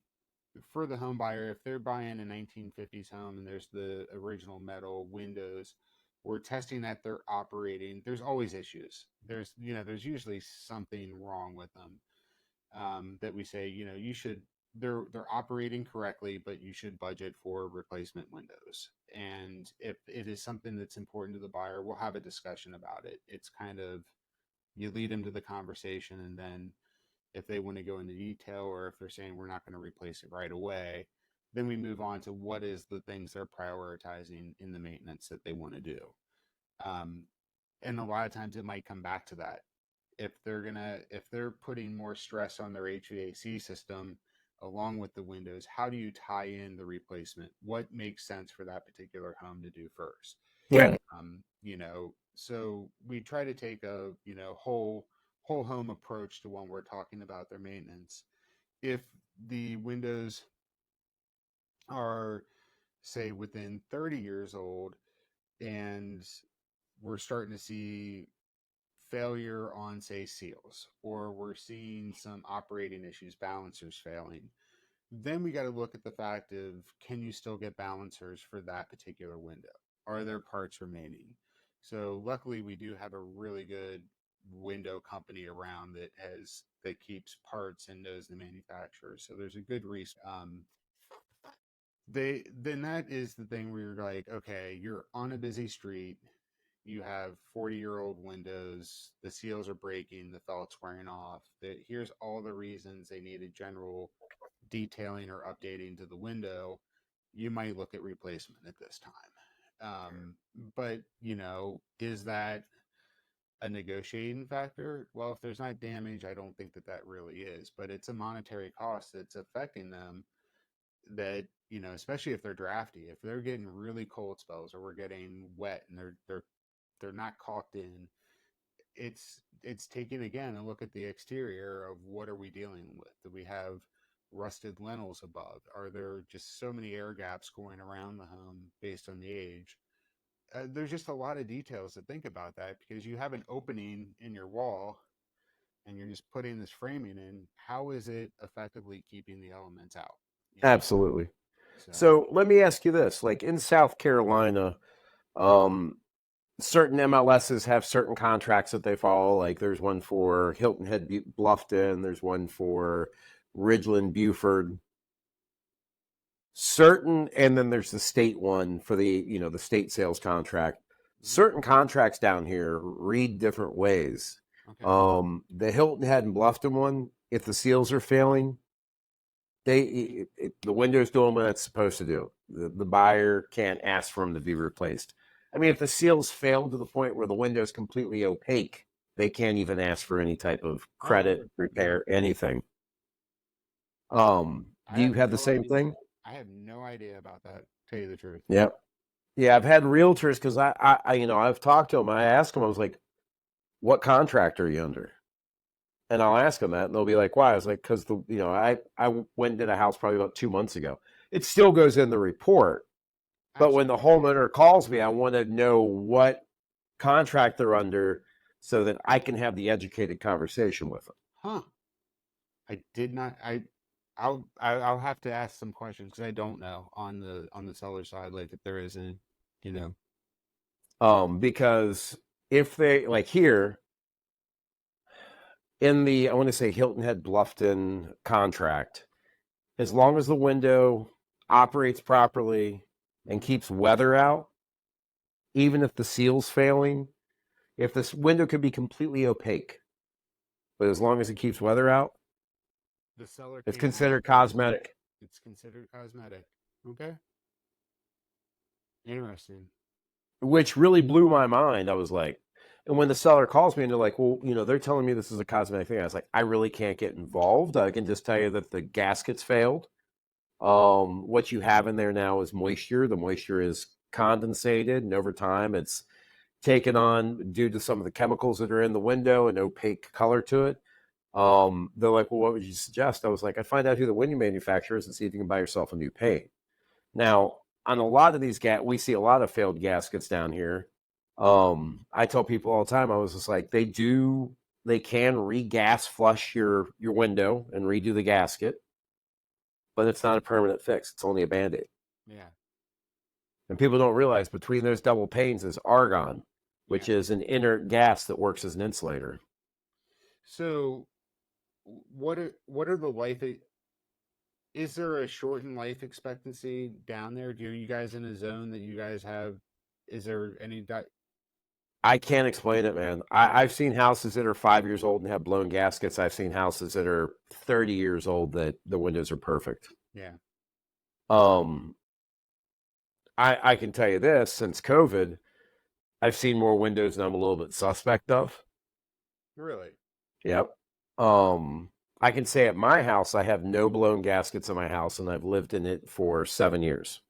For the home buyer, if they're buying a 1950s home and there's the original metal windows, we're testing that they're operating. There's always issues. There's usually something wrong with them, that we say, you should they're operating correctly, but you should budget for replacement windows. And if it is something that's important to the buyer, we'll have a discussion about it. It's kind of, you lead them to the conversation, and then if they want to go into detail, or if they're saying we're not going to replace it right away, then we move on to what is the things they're prioritizing in the maintenance that they want to do. um, and a lot of times it might come back to that. If they're putting more stress on their HVAC system along with the windows, how do you tie in the replacement? What makes sense for that particular home to do first? Yeah, So we try to take a, whole home approach to when we're talking about their maintenance. If the windows are, say, within 30 years old, and we're starting to see failure on, say, seals, or we're seeing some operating issues, balancers failing, then we got to look at the fact of, can you still get balancers for that particular window? Are there parts remaining? So luckily we do have a really good window company around that keeps parts and knows the manufacturer. So there's a good reason. Then that is the thing where you're like, okay, you're on a busy street, you have 40-year-old windows, the seals are breaking, the felt's wearing off. Here's all the reasons they need a general detailing or updating to the window. You might look at replacement at this time. But, is that a negotiating factor? Well, if there's not damage, I don't think that that really is, but it's a monetary cost that's affecting them, that, especially if they're drafty, if they're getting really cold spells, or we're getting wet and they're not caulked in. It's taking again a look at the exterior of, what are we dealing with? Do we have rusted lintels above? Are there just so many air gaps going around the home based on the age? There's just a lot of details to think about that, because you have an opening in your wall and you're just putting this framing in. How is it effectively keeping the elements out? You know, absolutely. so So let me ask you this: like in South Carolina, um, certain MLSs have certain contracts that they follow. Like there's one for Hilton Head Bluffton, there's one for Ridgeland Buford, certain, and then there's the state one for the state sales contract. mhm. Certain contracts down here read different ways. Okay. The Hilton Head and Bluffton one, if the seals are failing, the window's doing what it's supposed to do. The buyer can't ask for them to be replaced. I mean, if the seals fail to the point where the window is completely opaque, they can't even ask for any type of Oh, credit, really? repair, anything. I Do you have have the no same idea. thing? I have no idea about that. Tell you the truth. Yeah. Yeah, I've had realtors because I've talked to them. I asked them, I was like, "What contract are you under?" And I'll ask them that, and they'll be like, "Why?" I was like, "Because I went and did a house probably about 2 months ago. It still goes in the report, but when the Absolutely. homeowner calls me, I want to know what contract they're under so that I can have the educated conversation with them." Huh. I did not. I'll have to ask some questions, because I don't know on the seller side, like, if there is a, you know. Because if they like here in the, I want to say Hilton Head Bluffton contract, as long as the window operates properly and Mhm. keeps weather out, even if the seal's failing, if this window could be completely opaque, but as long as it keeps weather out, The seller it's can't ask considered for it. cosmetic. It's considered cosmetic. Okay. Interesting. Which really blew my mind. I was like, And when the seller calls me and they're like, well, they're telling me this is a cosmetic thing, I was like, I really can't get involved. I can just tell you that the gaskets failed. What you have in there now is moisture. The moisture is condensated, and over time, it's taken on due to some of the chemicals that are in the window, an opaque color to it. They're like, well, what would you suggest? I was like, I'd find out who the window manufacturer is and see if you can buy yourself a new paint. Now, on a lot of these we see a lot of failed gaskets down here. I tell people all the time, I was just like, they can re-gas flush your window and redo the gasket, but it's not a permanent fix. It's only a band-aid. Yeah. And people don't realize between those double panes is argon, which Yeah. is an inert gas that works as an insulator. So, what are the life? Is there a shortened life expectancy down there? Do you guys in a zone that you guys have? Is there any? I can't explain it, man. I've seen houses that are 5 years old and have blown gaskets. I've seen houses that are 30 years old that the windows are perfect. Yeah. Um, I can tell you this, since COVID, I've seen more windows than I'm a little bit suspect of. Really? Yep. I can say at my house, I have no blown gaskets in my house, and I've lived in it for 7 years.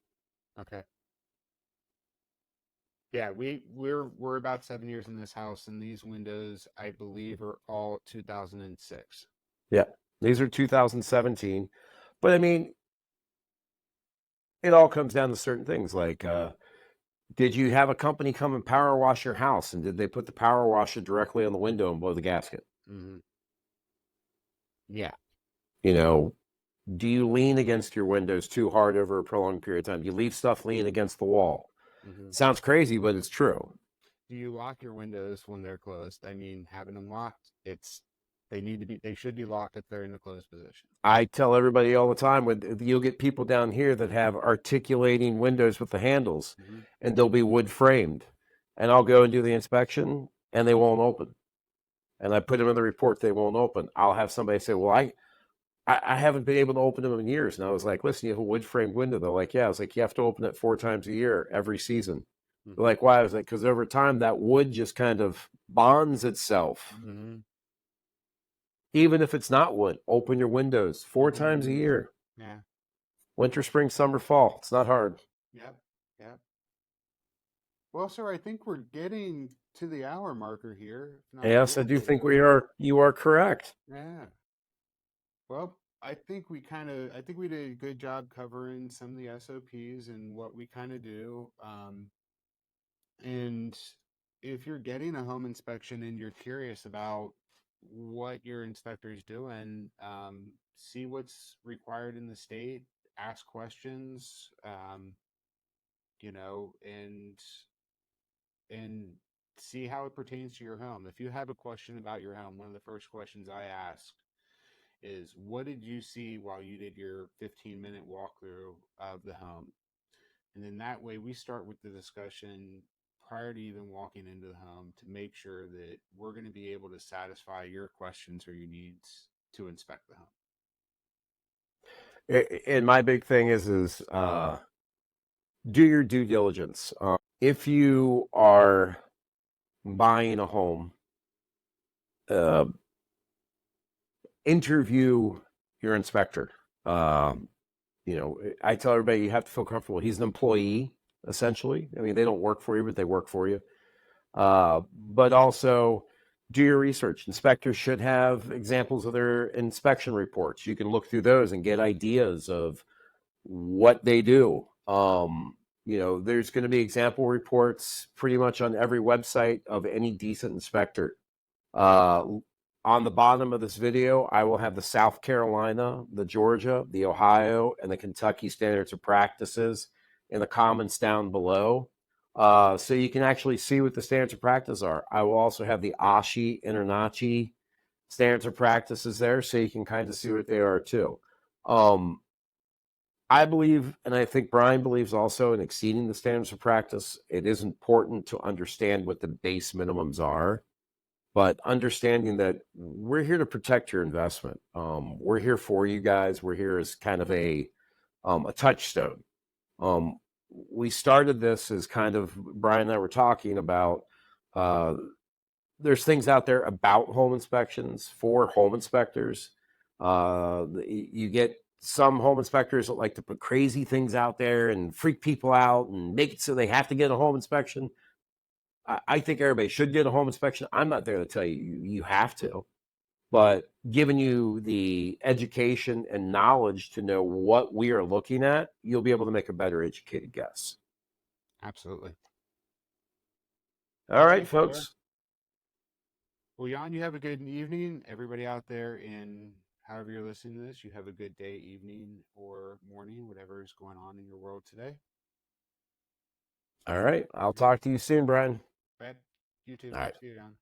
Okay. Yeah, we're about 7 years in this house, and these windows, I believe, are all 2006. Yeah. These are 2017. But I mean, it all comes down to certain things like, did you have a company come and power wash your house, and did they put the power washer directly on the window and blow the gasket? Mm-hmm. Yeah. You know, do you lean against your windows too hard over a prolonged period of time? Do you leave stuff lean against the wall? Mm-hmm. Sounds crazy, but it's true. Do you lock your windows when they're closed? I mean, having them locked, they should be locked if they're in the closed position. I tell everybody all the time, when you'll get people down here that have articulating windows with the handles, Mm-hmm. and they'll be wood framed, and I'll go and do the inspection, and they won't open. And I put them in the report, they won't open. I'll have somebody say, well, I haven't been able to open them in years. And I was like, listen, you have a wood framed window. They're like, yeah. I was like, you have to open it 4 times a year, every season. They're like, why? I was like, because over time that wood just kind of bonds itself. Mm-hmm. Even if it's not wood, open your windows 4 times a year. Yeah. Winter, spring, summer, fall. It's not hard. Yep. Yep. Well, sir, I think we're getting to the hour marker here. If not a Yes, I little do bit. think we are. You are correct. Yeah. Well, I think we did a good job covering some of the SOPs and what we kind of do. And if you're getting a home inspection and you're curious about what your inspector is doing, see what's required in the state, ask questions, you know, and see how it pertains to your home. If you have a question about your home, one of the first questions I ask is, what did you see while you did your 15-minute walkthrough of the home? And then that way we start with the discussion prior to even walking into the home to make sure that we're going to be able to satisfy your questions or your needs to inspect the home. And my big thing is do your due diligence. If you are buying a home, uh, interview your inspector. I tell everybody you have to feel comfortable. He's an employee, essentially. I mean, they don't work for you, but they work for you. But also do your research. Inspectors should have examples of their inspection reports. You can look through those and get ideas of what they do. There's going to be example reports pretty much on every website of any decent inspector. Uh, on the bottom of this video, I will have the South Carolina, the Georgia, the Ohio, and the Kentucky standards of practices in the comments down below. So you can actually see what the standards of practice are. I will also have the ASHI, INTERNACHI standards of practices there, so you can kind of see what they are too. I believe, and I think Brian believes also, in exceeding the standards of practice, it is important to understand what the base minimums are, but understanding that we're here to protect your investment. We're here for you guys. We're here as kind of a touchstone. We started this as kind of, Brian and I were talking about there's things out there about home inspections for home inspectors. You get some home inspectors that like to put crazy things out there and freak people out and make it so they have to get a home inspection. I think everybody should get a home inspection. I'm not there to tell you have to, but giving you the education and knowledge to know what we are looking at, you'll be able to make a better educated guess. Absolutely. All right, Okay, sir. folks. Well, Jan, you have a good evening. Everybody out there in however you're listening to this, you have a good day, evening, or morning, whatever is going on in your world today. All right. I'll talk to you soon, Brian. Bye. You too. All right. See you, Jan.